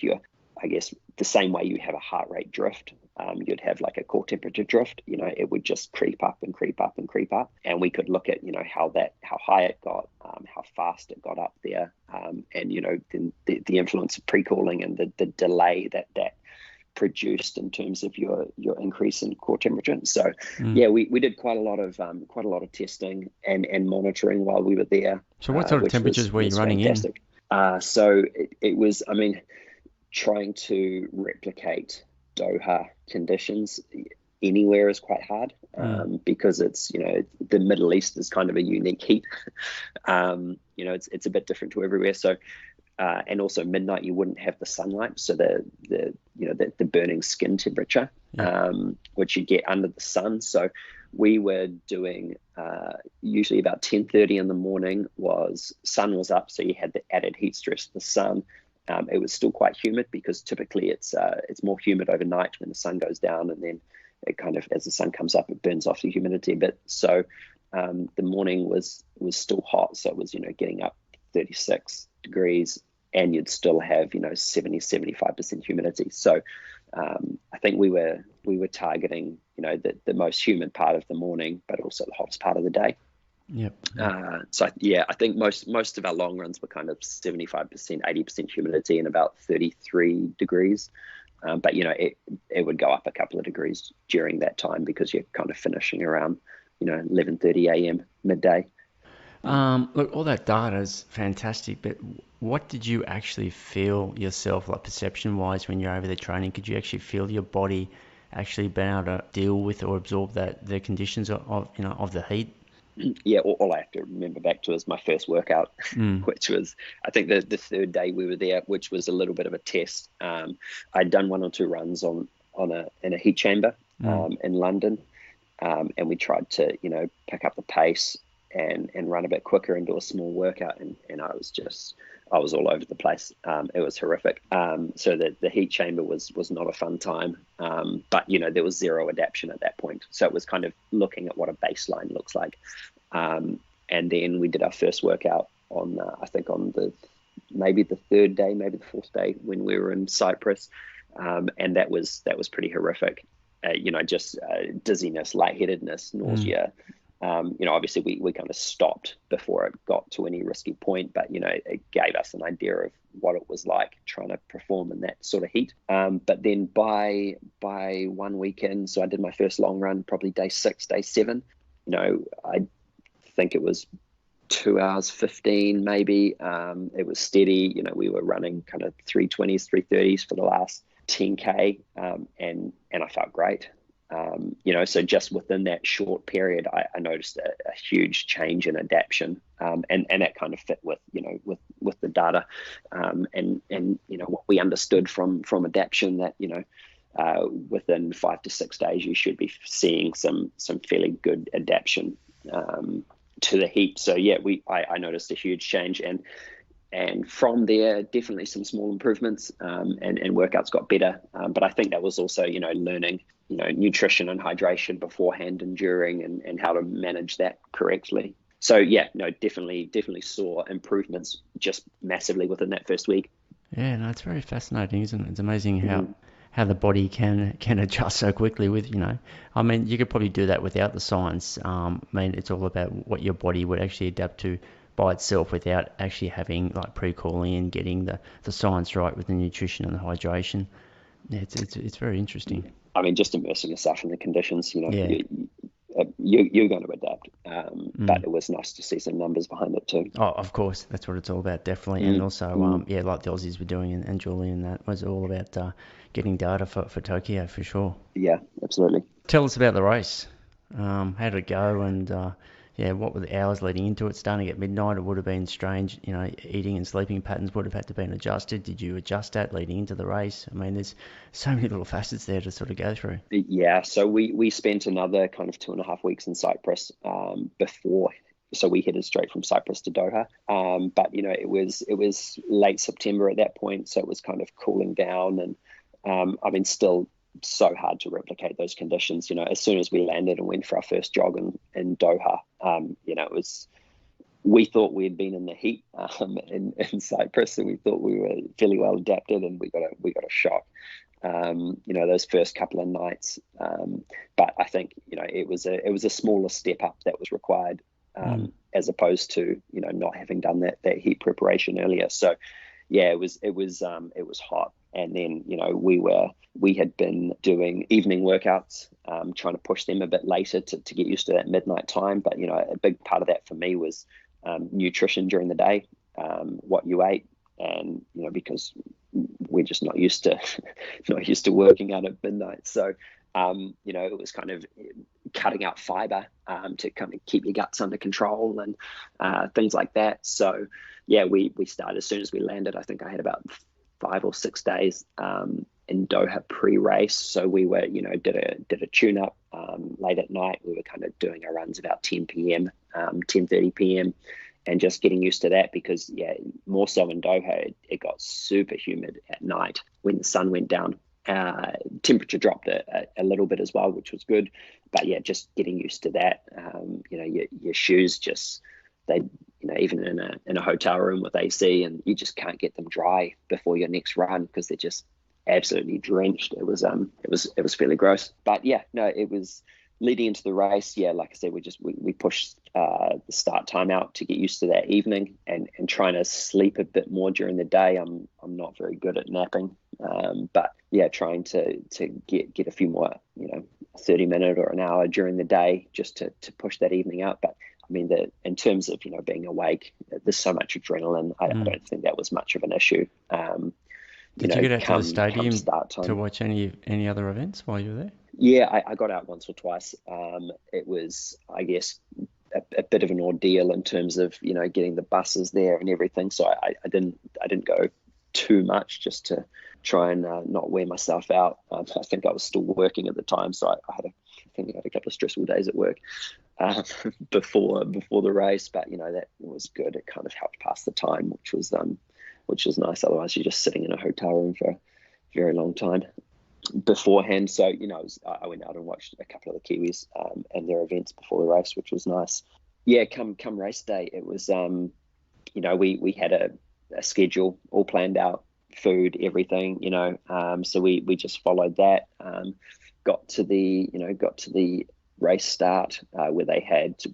I guess the same way you have a heart rate drift, you'd have like a core temperature drift, it would just creep up and creep up and creep up. And we could look at, how high it got, how fast it got up there, and, then the influence of pre-cooling and the delay that produced in terms of your increase in core temperature. So yeah, we did quite a lot of testing and monitoring while we were there. So what sort of temperatures were you running fantastic. So it was, trying to replicate Doha conditions anywhere is quite hard, because it's, the Middle East is kind of a unique heat. It's a bit different to everywhere. So, and also midnight, you wouldn't have the sunlight. So the burning skin temperature, which you get under the sun. So we were doing, usually about 10:30 in the morning sun was up. So you had the added heat stress of the sun. It was still quite humid, because typically it's more humid overnight when the sun goes down, and then it kind of, as the sun comes up, it burns off the humidity a bit. So the morning was still hot, so it was getting up 36 degrees, and you'd still have 70-75% humidity. So I think we were targeting the most humid part of the morning, but also the hottest part of the day. Yep. So yeah, I think most of our long runs were kind of 75%, 80% humidity and about 33 degrees. But it would go up a couple of degrees during that time because you're kind of finishing around 11:30 a.m. midday. Look, all that data is fantastic, but what did you actually feel yourself, like perception-wise, when you're over there training? Could you actually feel your body actually being able to deal with or absorb the conditions of the heat? Yeah, all I have to remember back to is my first workout, which was, I think, the third day we were there, which was a little bit of a test. I'd done 1 or 2 runs in a heat chamber in London, and we tried to pick up the pace and run a bit quicker and do a small workout, and I was all over the place. It was horrific. So the heat chamber was not a fun time, but there was zero adaptation at that point. So it was kind of looking at what a baseline looks like. And then we did our first workout on I think on maybe the 3rd day, maybe the 4th day when we were in Cyprus, and that was pretty horrific. Just dizziness, lightheadedness, nausea. Obviously we kind of stopped before it got to any risky point, but it gave us an idea of what it was like trying to perform in that sort of heat. But then by 1 weekend, so I did my first long run, probably day 6, day 7. I think it was 2 hours 15 maybe. It was steady. We were running kind of 320s, 330s for the last 10k, and I felt great. So just within that short period, I noticed a huge change in adaptation, and that kind of fit with the data, and what we understood from adaptation, that within 5 to 6 days you should be seeing some fairly good adaptation to the heat. So yeah, I noticed a huge change, and from there, definitely some small improvements, and workouts got better. But I think that was also, learning, nutrition and hydration beforehand and during, and how to manage that correctly. So yeah, no, definitely saw improvements just massively within that first week. Yeah, no, it's very fascinating, isn't it? It's amazing how the body can adjust so quickly with, I mean, you could probably do that without the science. It's all about what your body would actually adapt to by itself without actually having like pre-calling and getting the science right with the nutrition and the hydration. Yeah, it's very interesting. I mean, just immersing yourself in the conditions, Yeah. you're going to adapt. But it was nice to see some numbers behind it too. Oh, of course, that's what it's all about, definitely. And also, like the Aussies were doing, and Julian, that was all about getting data for Tokyo, for sure. Yeah, absolutely. Tell us about the race. How did it go? And what were the hours leading into it? Starting at midnight, it would have been strange. Eating and sleeping patterns would have had to been adjusted. Did you adjust that leading into the race? I mean, there's so many little facets there to sort of go through. Yeah, so we spent another kind of 2.5 weeks in Cyprus before. So we headed straight from Cyprus to Doha. But it was late September at that point, so it was kind of cooling down, and still so hard to replicate those conditions. As soon as we landed and went for our first jog in Doha, we thought we had been in the heat in Cyprus, and we thought we were fairly well adapted, and we got a shock. Those first couple of nights, but I think it was a smaller step up that was required, as opposed to not having done that heat preparation earlier. So yeah, it was hot. And then, we had been doing evening workouts, trying to push them a bit later to get used to that midnight time. But, a big part of that for me was nutrition during the day, what you ate, and, because we're just not used to working out at midnight. So, it was kind of cutting out fiber to kind of keep your guts under control and things like that. So, yeah, we started as soon as we landed. I think I had about 5 or 6 days in Doha pre-race. So we were, did a tune-up late at night. We were kind of doing our runs about 10 p.m., 10:30 p.m., and just getting used to that because, yeah, more so in Doha, it got super humid at night when the sun went down. Temperature dropped a little bit as well, which was good. But, yeah, just getting used to that. Your shoes just, they, even in a hotel room with AC, and you just can't get them dry before your next run because they're just absolutely drenched. It was fairly gross. But yeah, no, it was leading into the race. Yeah, like I said, we pushed the start time out to get used to that evening and trying to sleep a bit more during the day. I'm not very good at napping, but trying to get a few more, 30-minute or an hour during the day just to push that evening up. But I mean, in terms of, being awake, there's so much adrenaline. I don't think that was much of an issue. Did you get out to the Come stadium start time to watch any other events while you were there? Yeah, I got out once or twice. It was, I guess, a bit of an ordeal in terms of, getting the buses there and everything. So I didn't go too much, just to try and not wear myself out. I think I was still working at the time, so I think I had a couple of stressful days at work before the race. But that was good. It kind of helped pass the time, which was nice. Otherwise, you're just sitting in a hotel room for a very long time beforehand. So I went out and watched a couple of the Kiwis and their events before the race, which was nice. Yeah, come race day, it was we had a schedule all planned out, food, everything, so we just followed that. Got to the race start where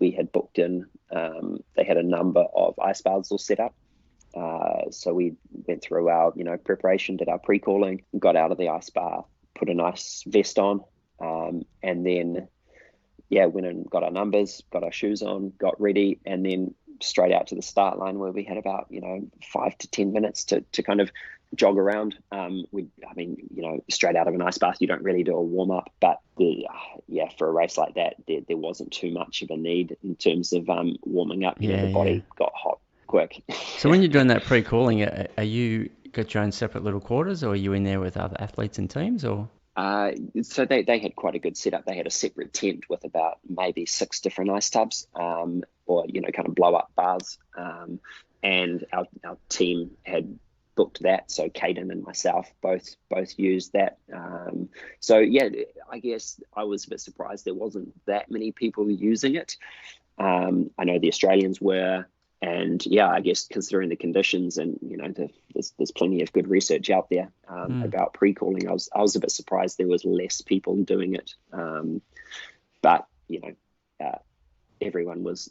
we had booked in. They had a number of ice baths all set up. So we went through our preparation, did our pre-calling, got out of the ice bath, put a nice vest on, and then went and got our numbers, got our shoes on, got ready, and then straight out to the start line, where we had about 5 to 10 minutes to kind of jog around. Straight out of an ice bath, you don't really do a warm up, but for a race like that, there wasn't too much of a need in terms of warming up. The body got hot quick. So when you're doing that pre-calling, are you got your own separate little quarters, or are you in there with other athletes and teams, or? So they had quite a good setup. They had a separate tent with about maybe 6 different ice tubs, or kind of blow up bars. And our team had booked that. So Caden and myself both used that. I guess I was a bit surprised there wasn't that many people using it. I know the Australians were. And I guess considering the conditions, and there's plenty of good research out there about pre-calling, I was a bit surprised there was less people doing it. But everyone was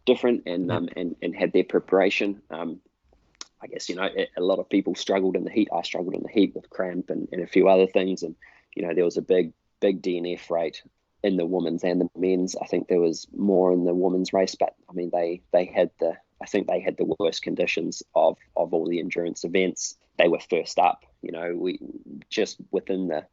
different and had their preparation. I guess a lot of people struggled in the heat. I struggled in the heat with cramp and a few other things, and there was a big DNF rate in the women's and the men's. I think there was more in the women's race, but I mean they had the worst conditions of all the endurance events. They were first up. We just within the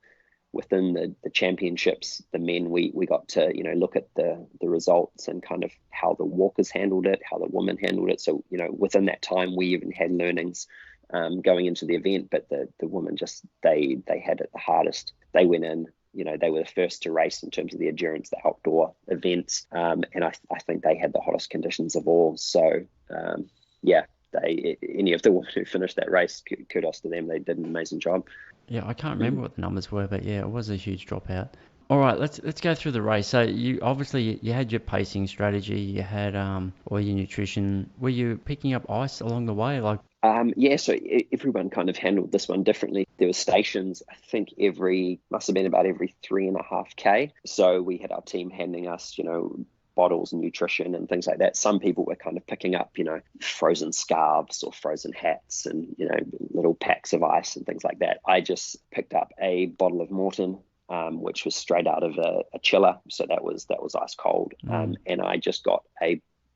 championships, the men, we got to look at the results and kind of how the walkers handled it, how the women handled it. So within that time, we even had learnings going into the event. But the women just they had it the hardest. They went in. They were the first to race in terms of the endurance, the outdoor events, and I think they had the hottest conditions of all. So, any of the women who finished that race, kudos to them. They did an amazing job. Yeah, I can't remember what the numbers were, but it was a huge dropout. All right, let's go through the race. So you had your pacing strategy, you had all your nutrition. Were you picking up ice along the way, like? So everyone kind of handled this one differently. There were stations, I think must have been about every 3.5K. So we had our team handing us, bottles and nutrition and things like that. Some people were kind of picking up, frozen scarves or frozen hats and, little packs of ice and things like that. I just picked up a bottle of Morton, which was straight out of a chiller. So that was ice cold. And I just got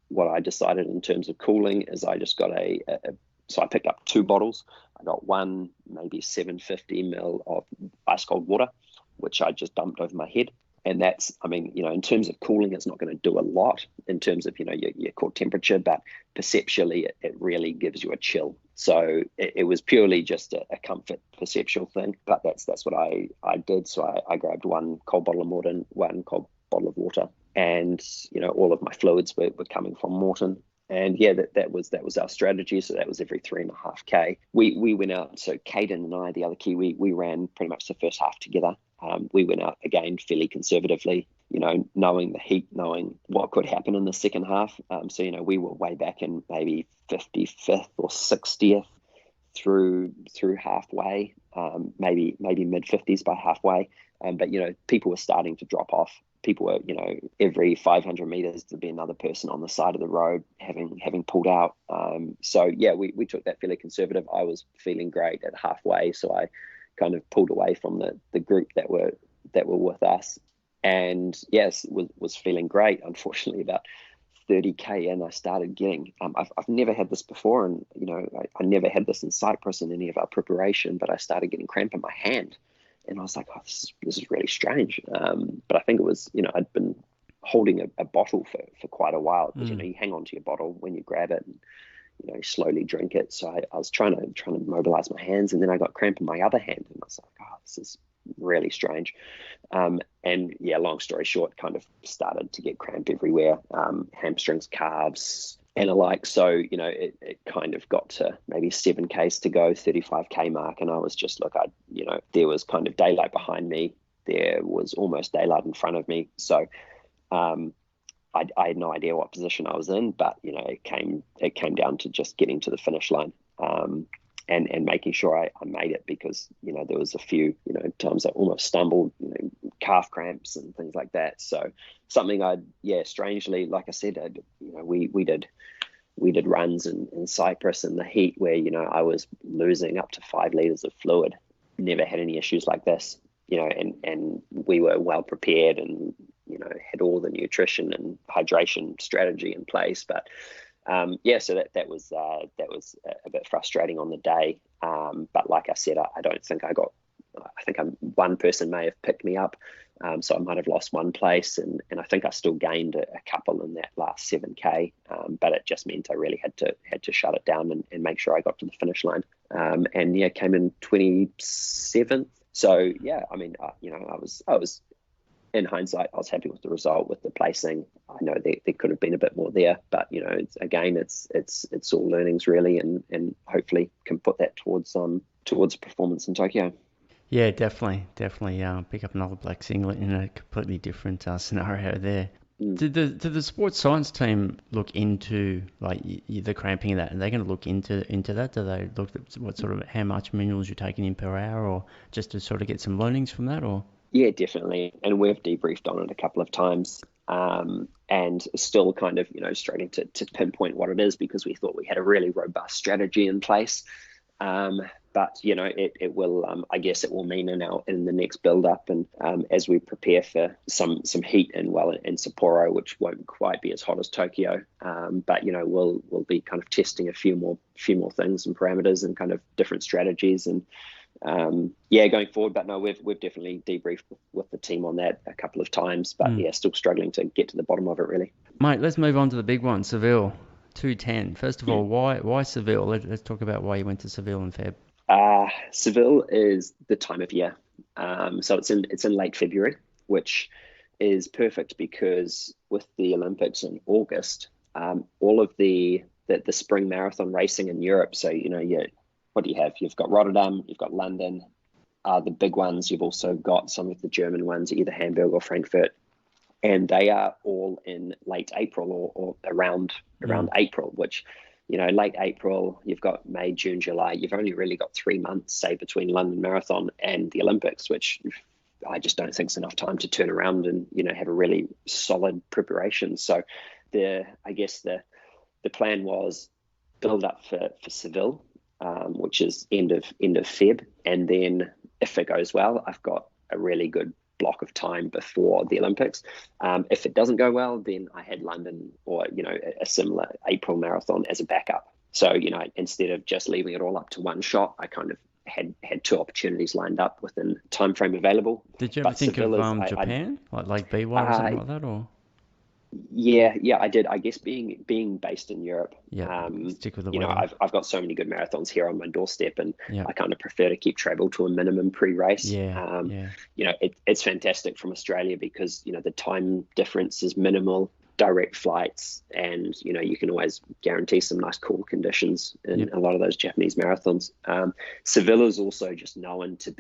what I decided in terms of cooling is I just got so I picked up 2 bottles. I got one, maybe 750 ml of ice cold water, which I just dumped over my head. And that's, in terms of cooling, it's not going to do a lot in terms of, your core temperature, but perceptually, it really gives you a chill. So it was purely just a comfort perceptual thing, but that's what I did. So I grabbed one cold bottle of Morton, one cold bottle of water, and, all of my fluids were coming from Morton. And that was our strategy. So that was every 3.5K. We went out. So Caden and I, the other Kiwi, we ran pretty much the first half together. We went out again fairly conservatively, knowing the heat, knowing what could happen in the second half. So we were way back in maybe 55th or 60th through halfway, maybe mid 50s by halfway. But people were starting to drop off. People were, every 500 meters there'd be another person on the side of the road having pulled out. We took that fairly conservative. I was feeling great at halfway, so I kind of pulled away from the group that were with us. And yes, was feeling great. Unfortunately, about 30k in, I started getting, I've never had this before, and I never had this in Cyprus in any of our preparation, but I started getting cramp in my hand, and I was like, oh, this is really strange. But I think it was, I'd been holding a bottle for quite a while, because you hang on to your bottle when you grab it, and you slowly drink it. So I was trying to mobilize my hands, and then I got cramp in my other hand, and I was like, oh, this is really strange. And yeah, long story short, kind of started to get cramp everywhere, hamstrings, calves, and alike. So, it kind of got to maybe 7Ks to go, 35K mark. And I was just, there was kind of daylight behind me. There was almost daylight in front of me. So, I had no idea what position I was in, but, it came down to just getting to the finish line. And making sure I made it, because there was a few times I almost stumbled, calf cramps and things like that. So something strangely, like I said, we did runs in Cyprus in the heat where I was losing up to 5 liters of fluid. Never had any issues like this, and we were well prepared, and had all the nutrition and hydration strategy in place, but. So that was a bit frustrating on the day. But like I said, I don't think I think one person may have picked me up. So I might have lost one place, and I think I still gained a couple in that last 7K. But it just meant I really had to shut it down and make sure I got to the finish line. Came in 27th. So yeah, I mean, I was. In hindsight, I was happy with the result, with the placing. I know there could have been a bit more there, but it's all learnings really, and hopefully can put that towards performance in Tokyo. Yeah, definitely. Pick up another black singlet in a completely different scenario there. Did the sports science team look into the cramping of that? Are they going to look into that? Do they look at what sort of how much minerals you're taking in per hour, or just to sort of get some learnings from that, or? Yeah, definitely. And we've debriefed on it a couple of times, and still kind of, struggling to pinpoint what it is, because we thought we had a really robust strategy in place. But, it will, I guess it will mean in the next build up, and as we prepare for some heat in Sapporo, which won't quite be as hot as Tokyo. But, we'll be kind of testing a few more things and parameters and kind of different strategies, and going forward. But no, we've definitely debriefed with the team on that a couple of times, but still struggling to get to the bottom of it really. Mate, let's move on to the big one, Seville, 210. First of all, why Seville? Let's talk about why you went to Seville in Feb. Seville is the time of year. So it's in late February, which is perfect because with the Olympics in August, all of the spring marathon racing in Europe. So, what do you have? You've got Rotterdam, you've got London, the big ones. You've also got some of the German ones, either Hamburg or Frankfurt, and they are all in late April or around April, which, late April, you've got May, June, July. You've only really got 3 months, say, between London Marathon and the Olympics, which I just don't think is enough time to turn around and, have a really solid preparation. So the plan was build up for Seville, which is end of Feb, and then if it goes well, I've got a really good block of time before the Olympics. If it doesn't go well, then I had London or a similar April marathon as a backup. So instead of just leaving it all up to one shot, I kind of had 2 opportunities lined up within time frame available. Did you ever think of Japan, like B1 or something like that, or? Yeah, I did. I guess being based in Europe, stick with the I've got so many good marathons here on my doorstep, and I kind of prefer to keep travel to a minimum pre-race. It's fantastic from Australia because the time difference is minimal, direct flights, and you can always guarantee some nice cool conditions in a lot of those Japanese marathons. Seville is also just known to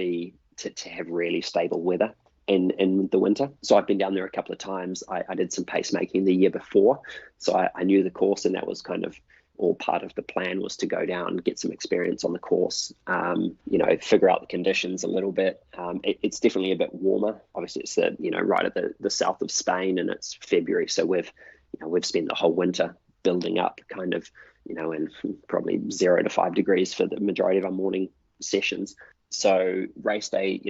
have really stable weather in the winter. So I've been down there a couple of times. I did some pacemaking the year before, so I knew the course, and that was kind of all part of the plan, was to go down, get some experience on the course, figure out the conditions a little bit. It's definitely a bit warmer. Obviously, it's right at the south of Spain, and it's February, so we've spent the whole winter building up, kind of, in probably 0 to 5 degrees for the majority of our morning sessions. So race day,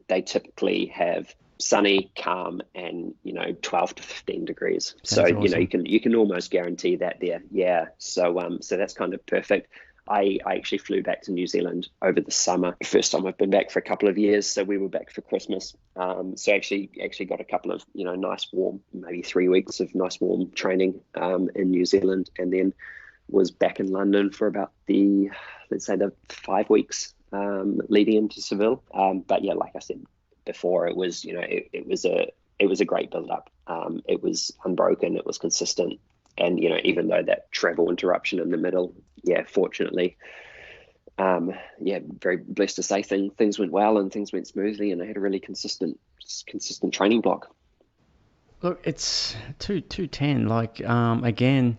they typically have sunny, calm, and 12 to 15 degrees. So Sounds awesome. you can almost guarantee that there. Yeah. So that's kind of perfect. I actually flew back to New Zealand over the summer. First time I've been back for a couple of years. So we were back for Christmas. So actually got a couple of nice warm, maybe 3 weeks of nice warm training in New Zealand, and then was back in London for about let's say the 5 weeks leading into Seville. But yeah, like I said before, it was it was a great build up. It was unbroken, it was consistent, and even though that travel interruption in the middle, fortunately, very blessed to say things went well and things went smoothly, and I had a really consistent training block. Look, it's 210. Like, again,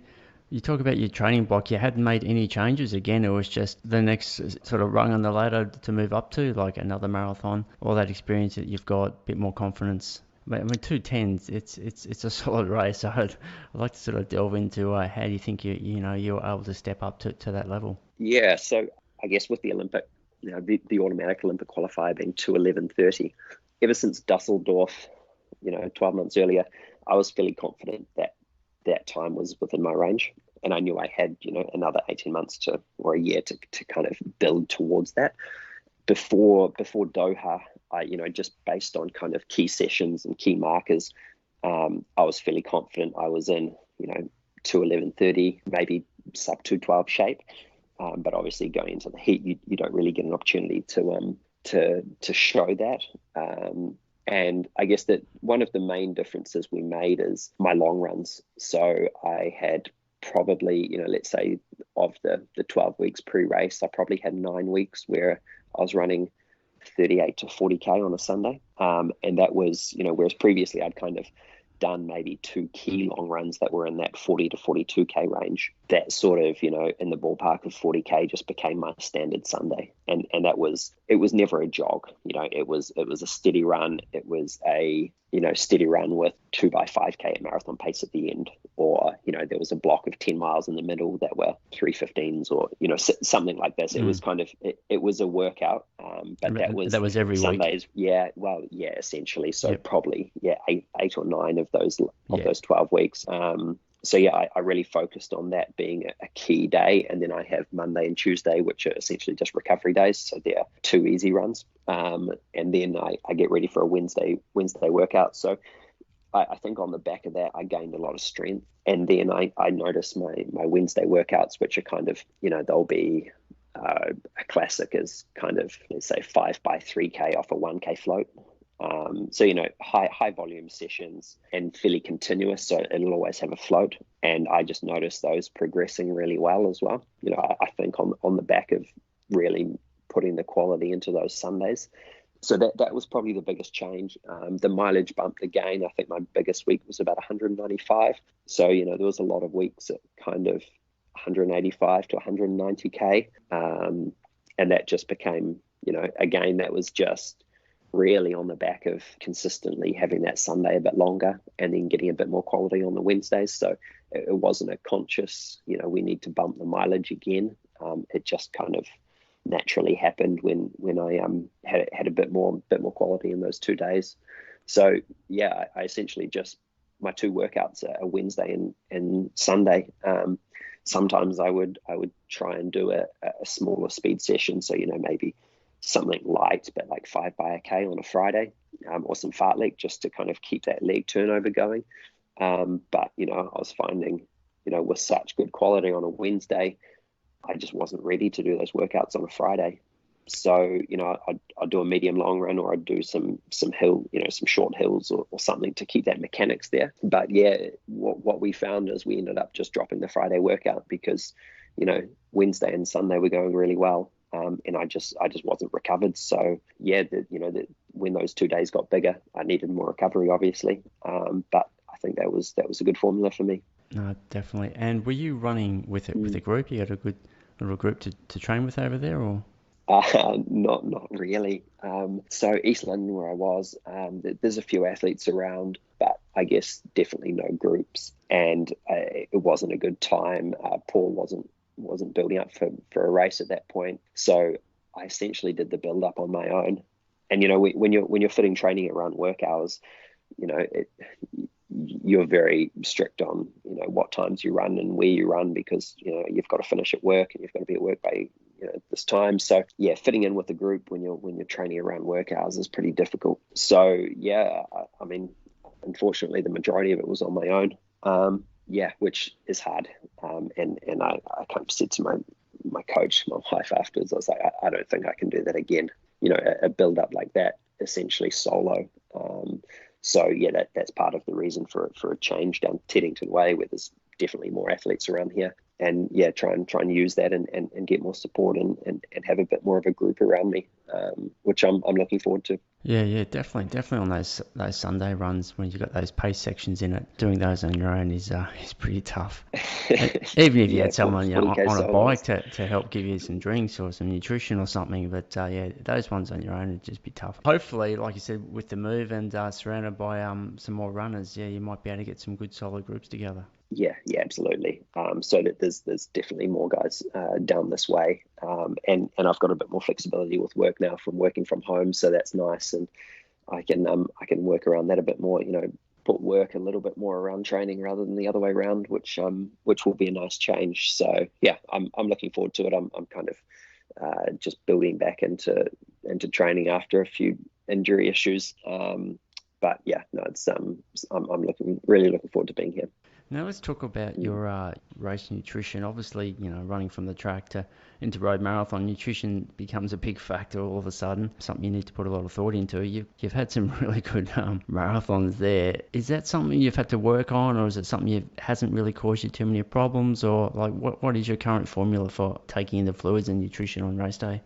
you talk about your training block. You hadn't made any changes. Again, it was just the next sort of rung on the ladder to move up to, like another marathon. All that experience that you've got, a bit more confidence. I mean, 210s. It's a solid race. So I'd like to sort of delve into how do you think you were able to step up to that level. Yeah, so I guess with the Olympic, the automatic Olympic qualifier being 2:11:30, ever since Dusseldorf, 12 months earlier, I was fairly confident that time was within my range. And I knew I had, another 18 months or a year to kind of build towards that. Before Doha, just based on kind of key sessions and key markers, I was fairly confident I was in, 2:11:30, maybe sub 2:12 shape. But obviously going into the heat, you don't really get an opportunity to show that. And I guess that one of the main differences we made is my long runs. So I had probably, let's say of the 12 weeks pre-race, I probably had 9 weeks where I was running 38 to 40K on a Sunday. And that was, whereas previously I'd kind of done maybe 2 key long runs that were in that 40 to 42K range. That sort of, in the ballpark of 40K just became my standard Sunday. And it was never a jog. It was a steady run. It was a, steady run with 2x5K at marathon pace at the end. Or, there was a block of 10 miles in the middle that were 3:15s or, something like this. It was kind of, it was a workout. But that was every Sundays. Week. Yeah. Well, yeah, essentially. So probably, eight or 9 of those 12 weeks. So yeah, I really focused on that being a key day. And then I have Monday and Tuesday, which are essentially just recovery days. So they're 2 easy runs. And then I get ready for a Wednesday workout. So I think on the back of that, I gained a lot of strength. And then I noticed my Wednesday workouts, which are kind of, they'll be a classic is kind of, let's say 5x3K off a 1K float. So, high volume sessions and fairly continuous. So it'll always have a float. And I just noticed those progressing really well as well. I think on the back of really putting the quality into those Sundays. So that was probably the biggest change. The mileage bumped again. I think my biggest week was about 195. So, there was a lot of weeks at kind of 185 to 190K. And that just became, again, that was just really on the back of consistently having that Sunday a bit longer and then getting a bit more quality on the Wednesdays. So it wasn't a conscious, we need to bump the mileage again. It just kind of naturally happened when I had a bit more quality in those 2 days. So yeah, I essentially just my 2 workouts are Wednesday and Sunday. Sometimes I would try and do a smaller speed session. So, maybe something light, but like 5x1K on a Friday, or some fartlek just to kind of keep that leg turnover going. But, I was finding, with such good quality on a Wednesday, I just wasn't ready to do those workouts on a Friday. So, I'd do a medium long run, or I'd do some hill, some short hills or something to keep that mechanics there. But yeah, what we found is we ended up just dropping the Friday workout because, Wednesday and Sunday were going really well. And I just wasn't recovered. So yeah, when those 2 days got bigger, I needed more recovery, obviously. But I think that was a good formula for me. No, definitely. And were you running with a group? You had a good little group to train with over there, or? Not really. So East London, where I was, there's a few athletes around, but I guess definitely no groups. And it wasn't a good time. Paul wasn't building up for a race at that point. So I essentially did the build up on my own. And when you're fitting training around work hours, you're very strict on what times you run and where you run, because you've got to finish at work and you've got to be at work by this time. So yeah, fitting in with a group when you're training around work hours is pretty difficult. So yeah, I mean, unfortunately, the majority of it was on my own. Yeah, which is hard. And I kind of said to my coach, my wife, afterwards, I was like, I don't think I can do that again. A build up like that, essentially solo. So yeah, that's part of the reason for a change down Teddington Way, where there's definitely more athletes around here. And yeah, try and use that and get more support and have a bit more of a group around me, which I'm looking forward to. Yeah, definitely on those Sunday runs when you've got those pace sections in it. Doing those on your own is pretty tough. Even if you had someone on a bike to help give you some drinks or some nutrition or something, but yeah, those ones on your own would just be tough. Hopefully, like you said, with the move and surrounded by some more runners, yeah, you might be able to get some good solid groups together. Yeah, absolutely. So that there's definitely more guys down this way, and I've got a bit more flexibility with work now from working from home, so that's nice, and I can work around that a bit more. Put work a little bit more around training rather than the other way around, which will be a nice change. So yeah, I'm looking forward to it. I'm kind of just building back into training after a few injury issues. But yeah, no, it's I'm really looking forward to being here. Now let's talk about your race nutrition. Obviously, running from the track into road marathon, nutrition becomes a big factor all of a sudden, something you need to put a lot of thought into. You've had some really good marathons there. Is that something you've had to work on, or is it something that hasn't really caused you too many problems, or like what is your current formula for taking in the fluids and nutrition on race day?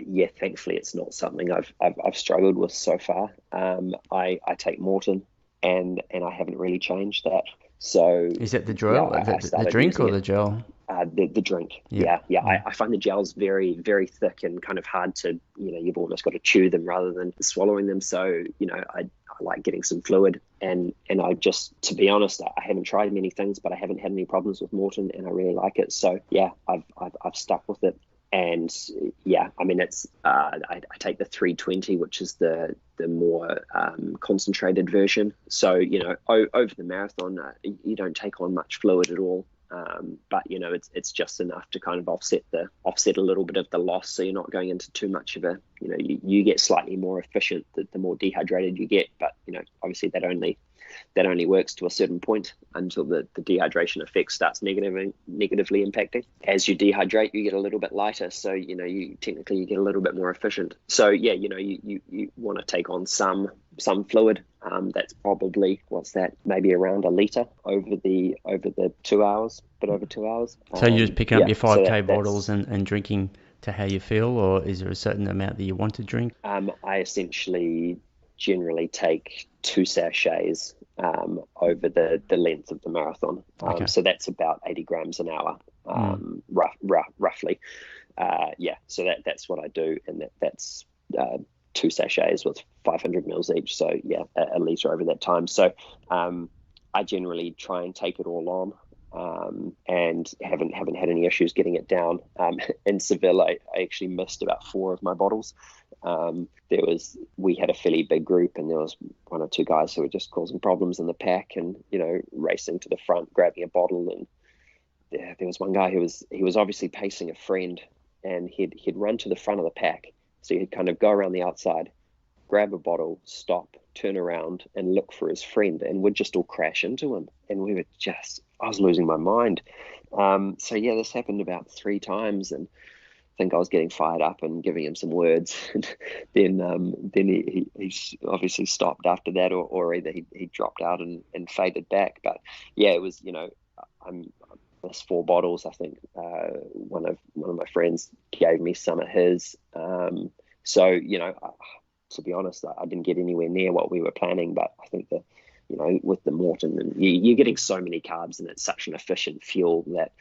Yeah, thankfully it's not something I've struggled with so far. I take Morton, and I haven't really changed that. So is that the gel, the drink, or the gel? The drink. Yeah. I find the gels very, very thick and kind of hard to, you've almost got to chew them rather than swallowing them. So, I like getting some fluid, and I just, to be honest, I haven't tried many things, but I haven't had any problems with Morton, and I really like it. So yeah, I've stuck with it. And yeah, I mean, it's I take the 320, which is the more concentrated version. So over the marathon, you don't take on much fluid at all, but it's just enough to kind of offset a little bit of the loss. So you're not going into too much of a you get slightly more efficient the more dehydrated you get, but obviously that only works to a certain point until the dehydration effect starts negatively impacting. As you dehydrate, you get a little bit lighter, so you technically get a little bit more efficient. So yeah, you want to take on some fluid. That's probably maybe around a litre over the 2 hours, bit over 2 hours. So you're just picking up your 5K bottles and drinking to how you feel, or is there a certain amount that you want to drink? I essentially generally take 2 sachets over the length of the marathon. Okay. So that's about 80 grams an hour, roughly. Yeah, so that's what I do, and that's 2 sachets with 500 mils each. So yeah, a litre over that time. So I generally try and take it all on, and haven't had any issues getting it down. In Sevilla, I actually missed about 4 of my bottles. We had a fairly big group, and there was 1 or 2 guys who were just causing problems in the pack, and racing to the front, grabbing a bottle. And there was one guy who was obviously pacing a friend, and he'd run to the front of the pack, so he'd kind of go around the outside, grab a bottle, stop, turn around, and look for his friend, and we'd just all crash into him. And I was losing my mind. So yeah, this happened about 3 times, and I think I was getting fired up and giving him some words. And then he obviously stopped after that, or either he dropped out and faded back. But yeah, it was, I missed 4 bottles. I think one of my friends gave me some of his. So to be honest, I didn't get anywhere near what we were planning. But I think with the Morton, and you're getting so many carbs, and it's such an efficient fuel that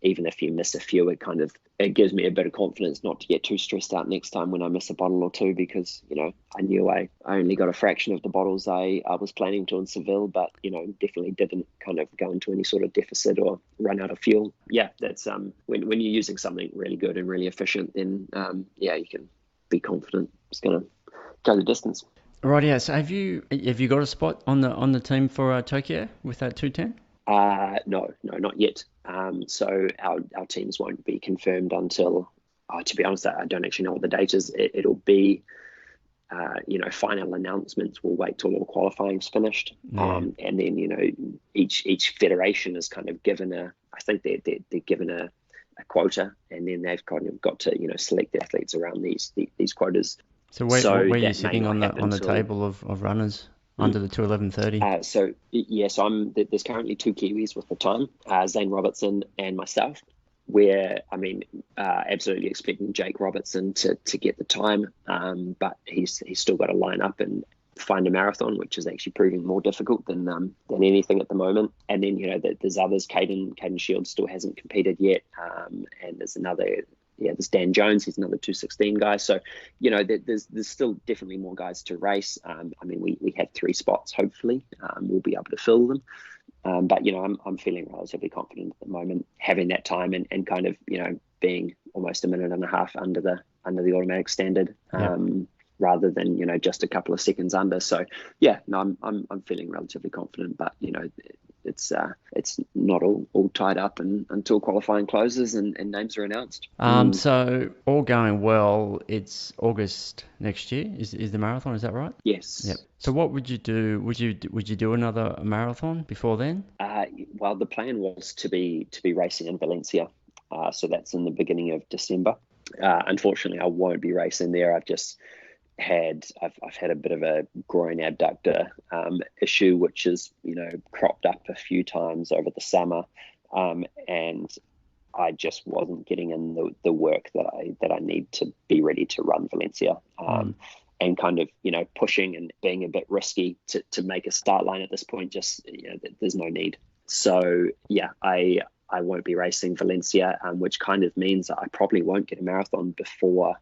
Even if you miss a few, it gives me a bit of confidence not to get too stressed out next time when I miss a bottle or two, because I knew I only got a fraction of the bottles I was planning to in Seville, but definitely didn't kind of go into any sort of deficit or run out of fuel. Yeah, that's when you're using something really good and really efficient, then you can be confident it's going to go the distance. Right, yeah. So have you got a spot on the team for Tokyo with that 210? No, not yet. So our teams won't be confirmed until, to be honest, I don't actually know what the date is. It'll be, final announcements. We'll wait till all qualifying's finished, and then each federation is kind of given I think they're given a quota, and then they've kind of got to select athletes around these quotas. So where are you sitting on the table of runners under the 2:11:30? So there's currently two Kiwis with the time, Zane Robertson and myself. Absolutely expecting Jake Robertson to get the time, but he's still got to line up and find a marathon, which is actually proving more difficult than anything at the moment. And then there's others. Caden Shields still hasn't competed yet, and there's another. Yeah, there's Dan Jones. He's another 2:16 guy. So, there's still definitely more guys to race. We have 3 spots. Hopefully, we'll be able to fill them. But I'm feeling relatively confident at the moment, having that time and kind of being almost a minute and a half under the automatic standard, rather than just a couple of seconds under. So I'm feeling relatively confident. But it's not all tied up until qualifying closes and names are announced. So all going well, it's August next year is the marathon, is that right? Yes. Yep. So what would you do? Would you do another marathon before then? Well, the plan was to be racing in Valencia, so that's in the beginning of December. Unfortunately, I won't be racing there. I've had a bit of a groin abductor issue, which has cropped up a few times over the summer, and I just wasn't getting in the work that I need to be ready to run Valencia, and kind of pushing and being a bit risky to make a start line at this point. Just there's no need. So I won't be racing Valencia, which kind of means that I probably won't get a marathon before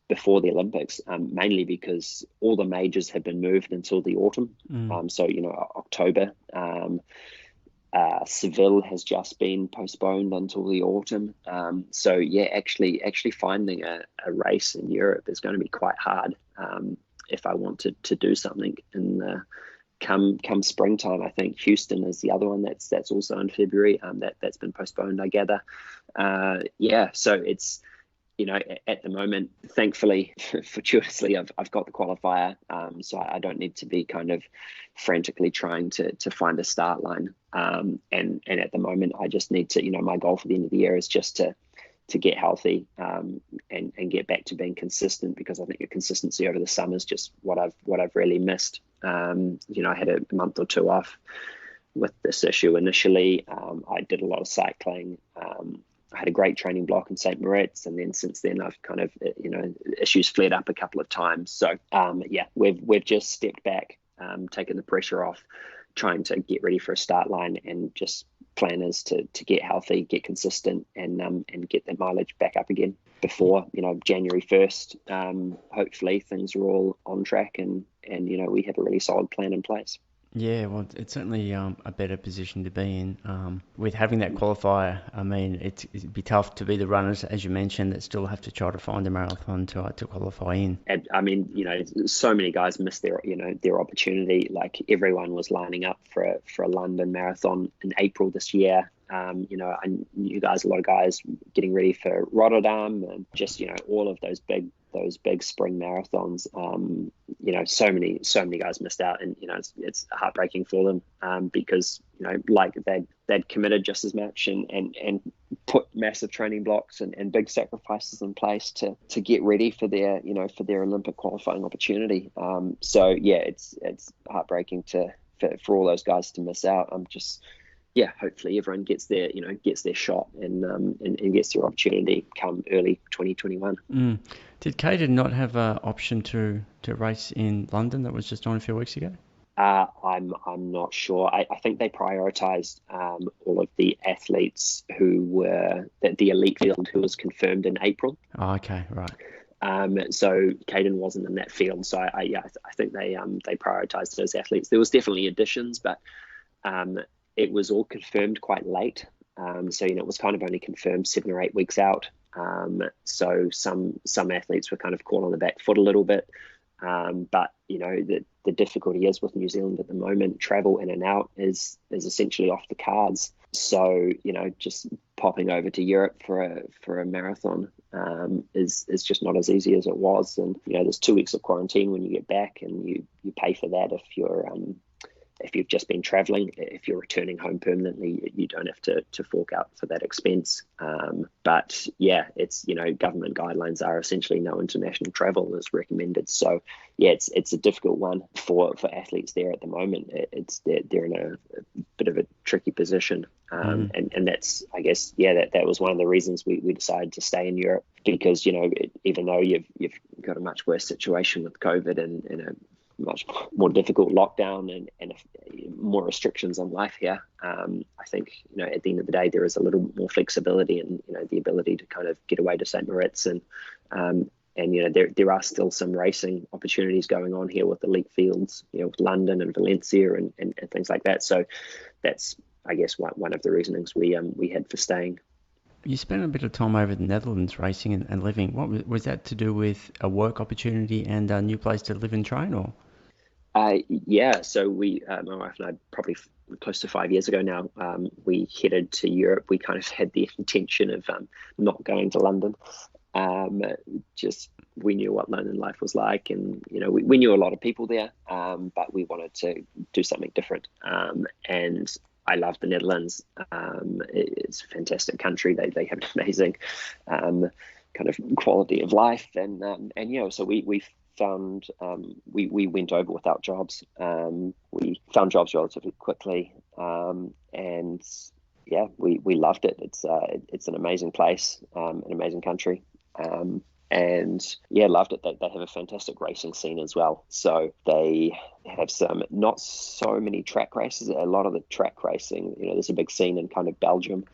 the Olympics, mainly because all the majors have been moved until the autumn. So October. Seville has just been postponed until the autumn. Actually finding a race in Europe is going to be quite hard if I wanted to do something in the come springtime. I think Houston is the other one that's also in February. That's been postponed, I gather. So it's. At the moment, thankfully, fortuitously, I've got the qualifier, so I don't need to be kind of frantically trying to find a start line. And at the moment, I just need to, my goal for the end of the year is just to get healthy and get back to being consistent, because I think the consistency over the summer is just what I've really missed. I had a month or two off with this issue initially. I did a lot of cycling. I had a great training block in St. Moritz, and then since then I've kind of, issues flared up a couple of times. So we've just stepped back, taken the pressure off, trying to get ready for a start line, and just plan is to get healthy, get consistent, and get that mileage back up again before January 1st. Hopefully things are all on track, and we have a really solid plan in place. Yeah, well, it's certainly a better position to be in. With having that qualifier, it'd be tough to be the runners, as you mentioned, that still have to try to find a marathon to qualify in. And so many guys missed their opportunity. Like, everyone was lining up for a London marathon in April this year. I knew a lot of guys getting ready for Rotterdam, and just all of those big spring marathons. So many guys missed out, and it's heartbreaking for them, because they'd committed just as much and put massive training blocks and big sacrifices in place to get ready for their Olympic qualifying opportunity. It's heartbreaking for all those guys to miss out. Hopefully everyone gets their shot and gets their opportunity come early 2021. Did Caden not have an option to race in London that was just on a few weeks ago? I'm not sure. I think they prioritised all of the athletes who were the elite field who was confirmed in April. Oh, okay, right. So Caden wasn't in that field. So I think they prioritised those athletes. There was definitely additions, but it was all confirmed quite late. So it was kind of only confirmed 7 or 8 weeks out. So some athletes were kind of caught on the back foot a little bit. But the difficulty is with New Zealand at the moment, travel in and out is essentially off the cards. So just popping over to Europe for a marathon is just not as easy as it was. And there's 2 weeks of quarantine when you get back, and you pay for that if you've just been traveling. If you're returning home permanently, you don't have to fork out for that expense. But yeah, it's, government guidelines are essentially no international travel is recommended. So yeah, it's a difficult one for athletes there at the moment. They're in a bit of a tricky position. And that's, I guess, that was one of the reasons we decided to stay in Europe, because, even though you've got a much worse situation with COVID and a much more difficult lockdown and more restrictions on life here, I think at the end of the day there is a little more flexibility and the ability to kind of get away to St. Moritz and there are still some racing opportunities going on here with elite fields, with London and Valencia and things like that. So that's, I guess, one of the reasonings we had for staying. You spent a bit of time over the Netherlands racing and living. What was that to do with a work opportunity and a new place to live and train, or? So we, my wife and I, probably close to 5 years ago now, we headed to Europe. We kind of had the intention of not going to London. We knew what London life was like, and we knew a lot of people there, but we wanted to do something different. And I love the Netherlands. It's a fantastic country. They have an amazing kind of quality of life, and so we found we went over without jobs. We found jobs relatively quickly, and yeah, we loved it. It's an amazing place, an amazing country, and yeah, loved it. They have a fantastic racing scene as well. So they have some, not so many track races. A lot of the track racing, there's a big scene in kind of Belgium.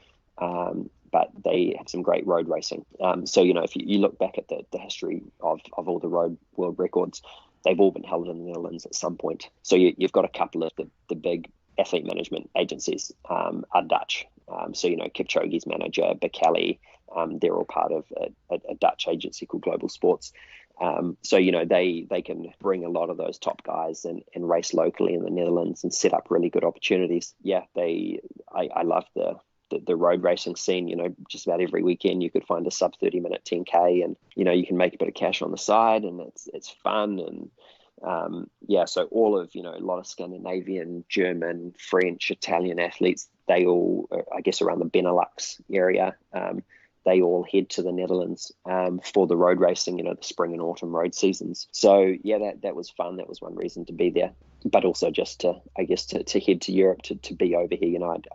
But they have some great road racing. So, if you look back at the history of all the road world records, they've all been held in the Netherlands at some point. So you've got a couple of the big athlete management agencies are Dutch. So, Kipchoge's manager, Bekele, they're all part of a Dutch agency called Global Sports. So, they can bring a lot of those top guys and race locally in the Netherlands and set up really good opportunities. Yeah, I love the road racing scene. Just about every weekend you could find a sub 30-minute 10K, and you can make a bit of cash on the side, and it's fun. And so all of a lot of Scandinavian, German, French, Italian athletes, they all, I guess, around the Benelux area, they all head to the Netherlands for the road racing, the spring and autumn road seasons. So yeah, that was fun. That was one reason to be there, but also just to head to Europe to be over here. I'd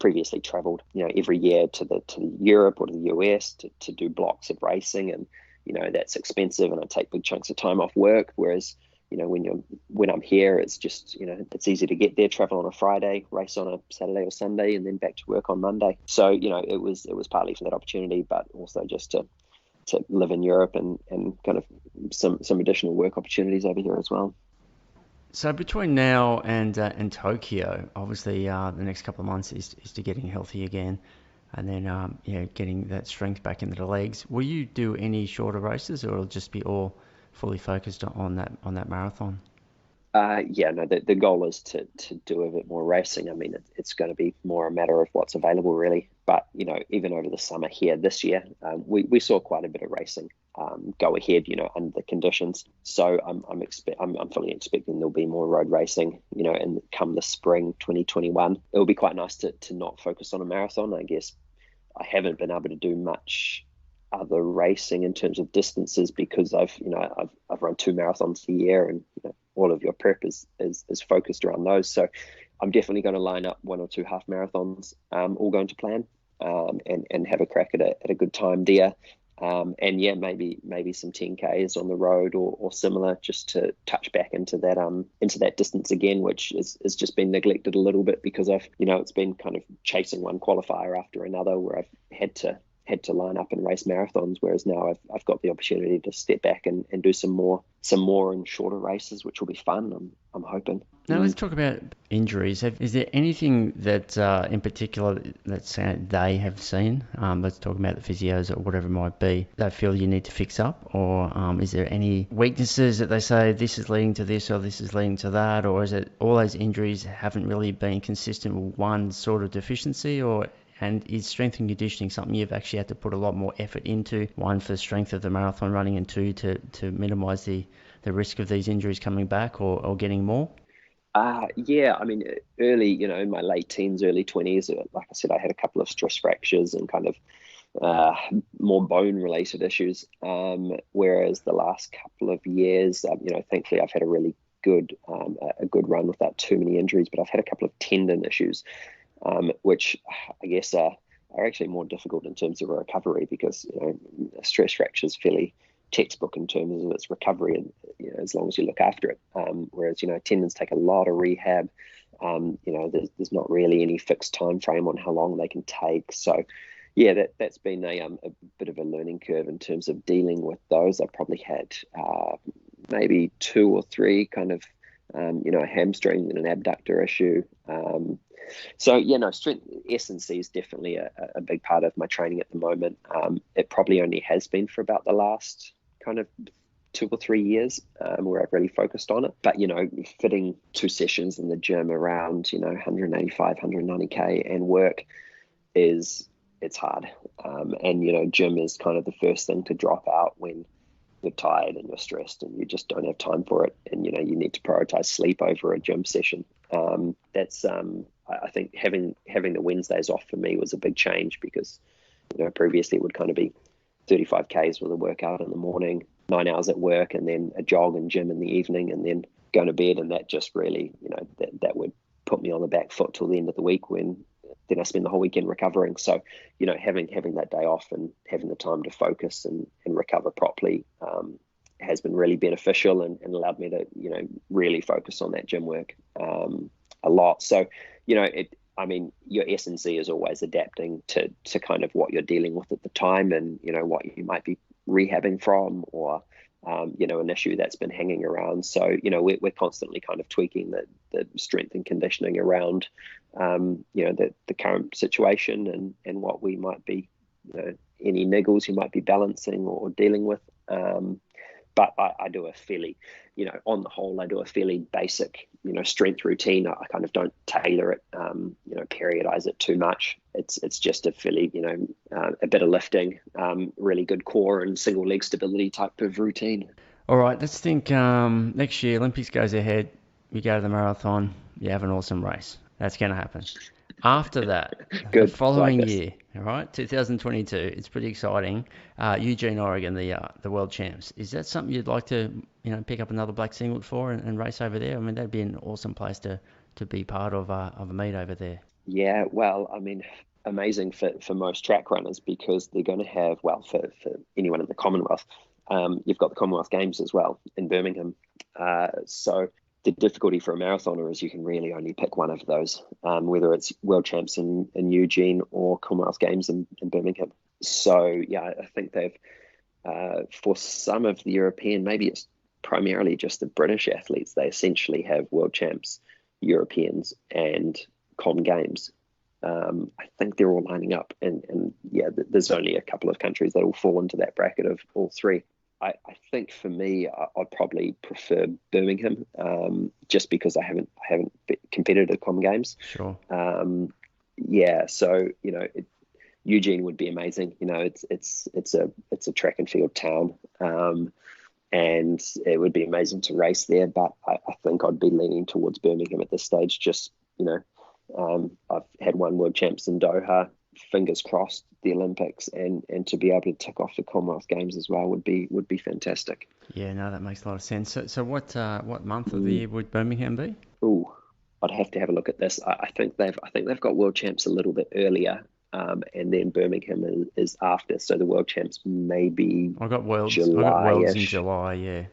previously traveled, every year to Europe or to the US to do blocks of racing, and that's expensive, and I take big chunks of time off work. Whereas when I'm here, it's just it's easy to get there, travel on a Friday, race on a Saturday or Sunday, and then back to work on Monday. So it was partly for that opportunity, but also just to live in Europe and kind of some additional work opportunities over here as well. So between now and Tokyo, obviously the next couple of months is to getting healthy again, and then getting that strength back into the legs. Will you do any shorter races, or it'll just be all fully focused on that marathon? The goal is to do a bit more racing. I mean, it's going to be more a matter of what's available, really. But even over the summer here this year, we saw quite a bit of racing go ahead, under the conditions. So I'm fully expecting there'll be more road racing, and come the spring 2021. It'll be quite nice to not focus on a marathon. I guess I haven't been able to do much other racing in terms of distances because I've run 2 marathons a year, and all of your prep is focused around those. So I'm definitely going to line up 1 or 2 half marathons, all going to plan, and have a crack at a good time there. And yeah, maybe some 10Ks on the road or similar, just to touch back into that distance again, which has just been neglected a little bit because it's been kind of chasing one qualifier after another, where I've had to line up and race marathons, whereas now I've got the opportunity to step back and do some more and shorter races, which will be fun. I'm hoping. Now let's talk about injuries. Is there anything that in particular that they have seen? Let's talk about the physios or whatever it might be. They feel you need to fix up, or is there any weaknesses that they say this is leading to this or this is leading to that, or is it all those injuries haven't really been consistent with one sort of deficiency, and is strength and conditioning something you've actually had to put a lot more effort into? One, for strength of the marathon running, and two, to minimise the risk of these injuries coming back or getting more? Yeah, I mean, early, in my late teens, early 20s, like I said, I had a couple of stress fractures and kind of more bone-related issues. Whereas the last couple of years, thankfully, I've had a really good run without too many injuries, but I've had a couple of tendon issues, which I guess are actually more difficult in terms of recovery, because a stress fracture is fairly textbook in terms of its recovery, and as long as you look after it. Whereas tendons take a lot of rehab. There's not really any fixed time frame on how long they can take. So yeah, that's been a bit of a learning curve in terms of dealing with those. I've probably had maybe 2 or 3 kind of a hamstring and an abductor issue. So strength S&C is definitely a big part of my training at the moment. It probably only has been for about the last kind of 2 or 3 years, where I've really focused on it. But fitting 2 sessions in the gym around 185, 190k and work it's hard. And gym is kind of the first thing to drop out when you're tired and you're stressed and you just don't have time for it, and you need to prioritize sleep over a gym session. I think having the Wednesdays off for me was a big change, because previously it would kind of be 35Ks with a workout in the morning, 9 hours at work, and then a jog and gym in the evening, and then going to bed. And that just really that would put me on the back foot till the end of the week, when then I spend the whole weekend recovering. So having that day off and having the time to focus and recover properly has been really beneficial, and allowed me to really focus on that gym work a lot. So your S&C is always adapting to kind of what you're dealing with at the time, and what you might be rehabbing from, or an issue that's been hanging around. So we're constantly kind of tweaking the strength and conditioning around the current situation, and what we might be any niggles you might be balancing or dealing with. But I do a fairly, on the whole, I do a fairly basic, strength routine. I kind of don't tailor it, periodize it too much. It's just a fairly, a bit of lifting, really good core and single leg stability type of routine. All right, let's think next year, Olympics goes ahead, you go to the marathon, you have an awesome race. That's going to happen. After that, Good. the following year, all right, 2022, it's pretty exciting. Eugene, Oregon, the world champs. Is that something you'd like to, pick up another black singlet for and race over there? I mean, that'd be an awesome place to be part of a meet over there. Yeah, well, I mean, amazing for most track runners, because they're going to have, well, for anyone in the Commonwealth, you've got the Commonwealth Games as well in Birmingham. So the difficulty for a marathoner is you can really only pick one of those, whether it's World Champs in Eugene or Commonwealth Games in Birmingham. So, yeah, I think they've, for some of the European, maybe it's primarily just the British athletes, they essentially have World Champs, Europeans, and Com Games. I think they're all lining up, and yeah, there's only a couple of countries that will fall into that bracket of all 3. I think for me, I'd probably prefer Birmingham, just because I haven't competed at Com Games. Sure. Yeah, so Eugene would be amazing. It's a track and field town, and it would be amazing to race there. But I think I'd be leaning towards Birmingham at this stage. Just I've had one World Champs in Doha. Fingers crossed, the Olympics, and to be able to tick off the Commonwealth Games as well would be fantastic. Yeah, no, that makes a lot of sense. So what month of the year would Birmingham be? I'd have to have a look at this. I think they've got World Champs a little bit earlier. and then Birmingham is after. So the World Champs may be I got Worlds in July-ish. July, yeah.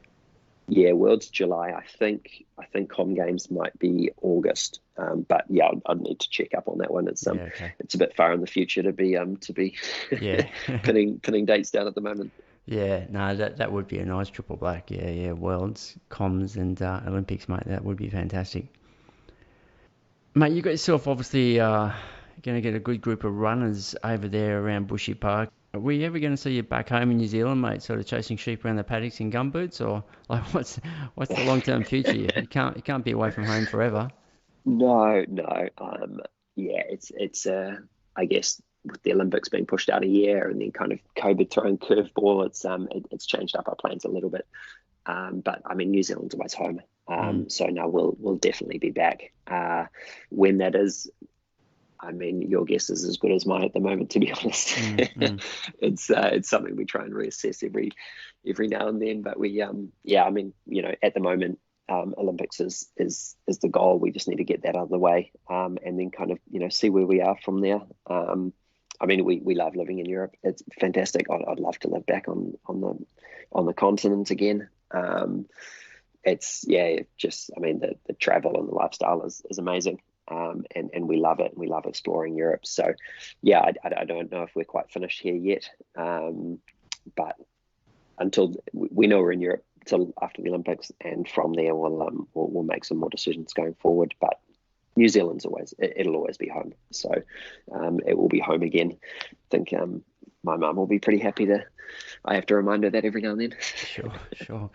Yeah, World's July. I think Com Games might be August. But yeah, I'd need to check up on that one. It's Yeah, okay. it's a bit far in the future to be Yeah. pinning dates down at the moment. Yeah, no, that would be a nice triple black. Yeah, yeah. Worlds, Coms, and Olympics, mate. That would be fantastic. Mate, you got yourself obviously going to get a good group of runners over there around Bushy Park. Are we ever going to see you back home in New Zealand, mate, sort of chasing sheep around the paddocks in gumboots, or like what's the long term future? You can't be away from home forever. No, no. Yeah, it's I guess with the Olympics being pushed out a year and then kind of COVID throwing curveball, it's changed up our plans a little bit. But I mean, New Zealand's always home. Mm. So no, we'll definitely be back. When that is, I mean, your guess is as good as mine at the moment, to be honest. Mm. It's something we try and reassess every now and then. But yeah, I mean, at the moment, Olympics is the goal. We just need to get that out of the way, and then kind of see where we are from there. I mean, we love living in Europe. It's fantastic. I'd love to live back on the continent again. It's just I mean the travel and the lifestyle is amazing. And we love it. We love exploring Europe. So, yeah, I don't know if we're quite finished here yet. But until we know we're in Europe till after the Olympics, and from there we'll make some more decisions going forward. But New Zealand's it'll always be home. So it will be home again. I think my mum will be pretty happy I have to remind her that every now and then. Sure,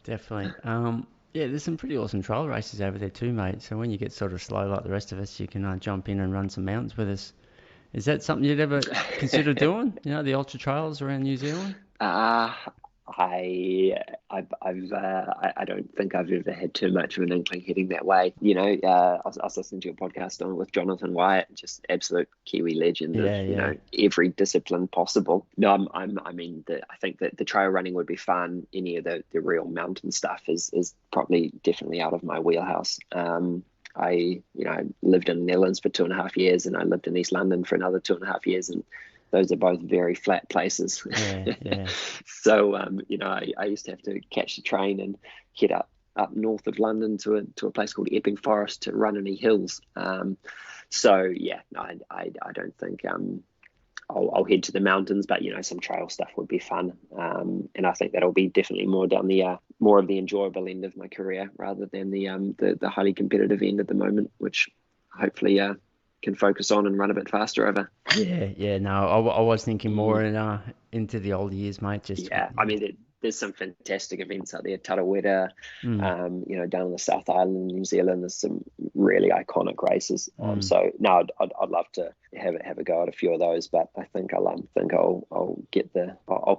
definitely. Yeah, there's some pretty awesome trail races over there too, mate. So when you get sort of slow like the rest of us, you can jump in and run some mountains with us. Is that something you'd ever consider doing? The ultra trails around New Zealand? Uh, I don't think I've ever had too much of an inkling heading that way. I was listening to a podcast on with Jonathan Wyatt, just absolute Kiwi legend of every discipline possible. No, I mean, I think that the trail running would be fun. Any of the real mountain stuff is probably definitely out of my wheelhouse. I lived in the Netherlands for 2.5 years, and I lived in East London for another 2.5 years, and those are both very flat places. Yeah. So, I used to have to catch the train and head up north of London to a place called Epping Forest to run any hills. So yeah, no, I don't think I'll head to the mountains, but some trail stuff would be fun. And I think that'll be definitely more down the more of the enjoyable end of my career rather than the highly competitive end at the moment, which hopefully can focus on and run a bit faster over. Yeah. No, I was thinking more into the old years, mate. I mean, there's some fantastic events out there. Tarawera, down on the South Island, New Zealand. There's some really iconic races. So no, I'd love to have a go at a few of those, but I think I'll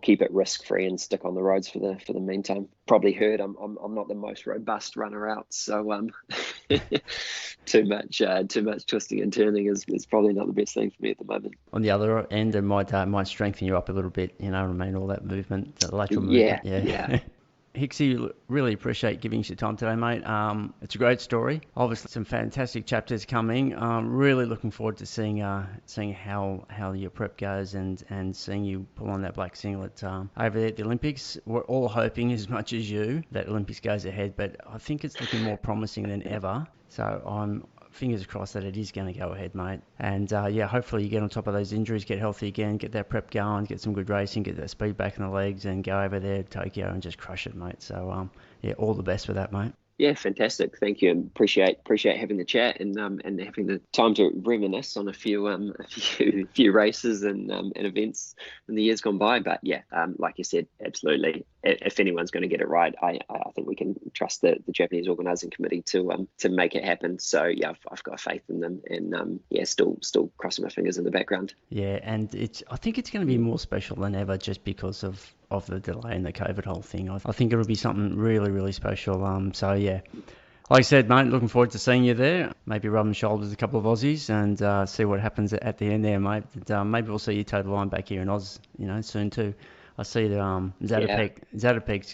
keep it risk free and stick on the roads for the meantime. Probably heard I'm not the most robust runner out, so too much twisting and turning is probably not the best thing for me at the moment. On the other end, it might strengthen you up a little bit. You know what I mean? All that movement, the lateral movement. Yeah. Hicksy, really appreciate giving us your time today, mate. It's a great story. Obviously, some fantastic chapters coming. Really looking forward to seeing how your prep goes and seeing you pull on that black singlet over there at the Olympics. We're all hoping as much as you that Olympics goes ahead, but I think it's looking more promising than ever. So I'm fingers crossed that it is going to go ahead, mate. And hopefully you get on top of those injuries, get healthy again, get that prep going, get some good racing, get that speed back in the legs, and go over there to Tokyo and just crush it, mate. So all the best for that, mate. Yeah, fantastic. Thank you, and appreciate having the chat and having the time to reminisce on a few races and events in the years gone by. But yeah, like you said, absolutely. If anyone's going to get it right, I think we can trust the Japanese organising committee to make it happen. So yeah, I've got faith in them, and still crossing my fingers in the background. Yeah, and I think it's going to be more special than ever just because of the delay in the COVID whole thing. I think it'll be something really, really special. So yeah, like I said, mate, looking forward to seeing you there. Maybe rubbing shoulders with a couple of Aussies and see what happens at the end there, mate. Maybe we'll see you toe the line back here in Oz, soon too. I see that Zatopek's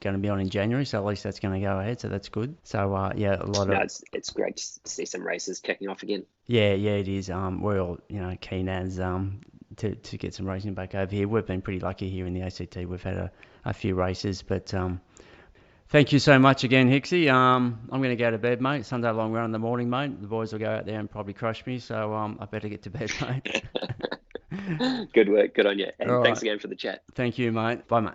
going to be on in January, so at least that's going to go ahead, so that's good. So yeah, a lot of it's great to see some races kicking off again. yeah, it is. We're all keen as to get some racing back over here. We've been pretty lucky here in the ACT. We've had a few races, but thank you so much again, Hicksy. I'm going to go to bed, mate. Sunday long run in the morning, mate. The boys will go out there and probably crush me, so I better get to bed, mate. Good work, good on you, and All thanks right. again for the chat. Thank you, mate. Bye, mate.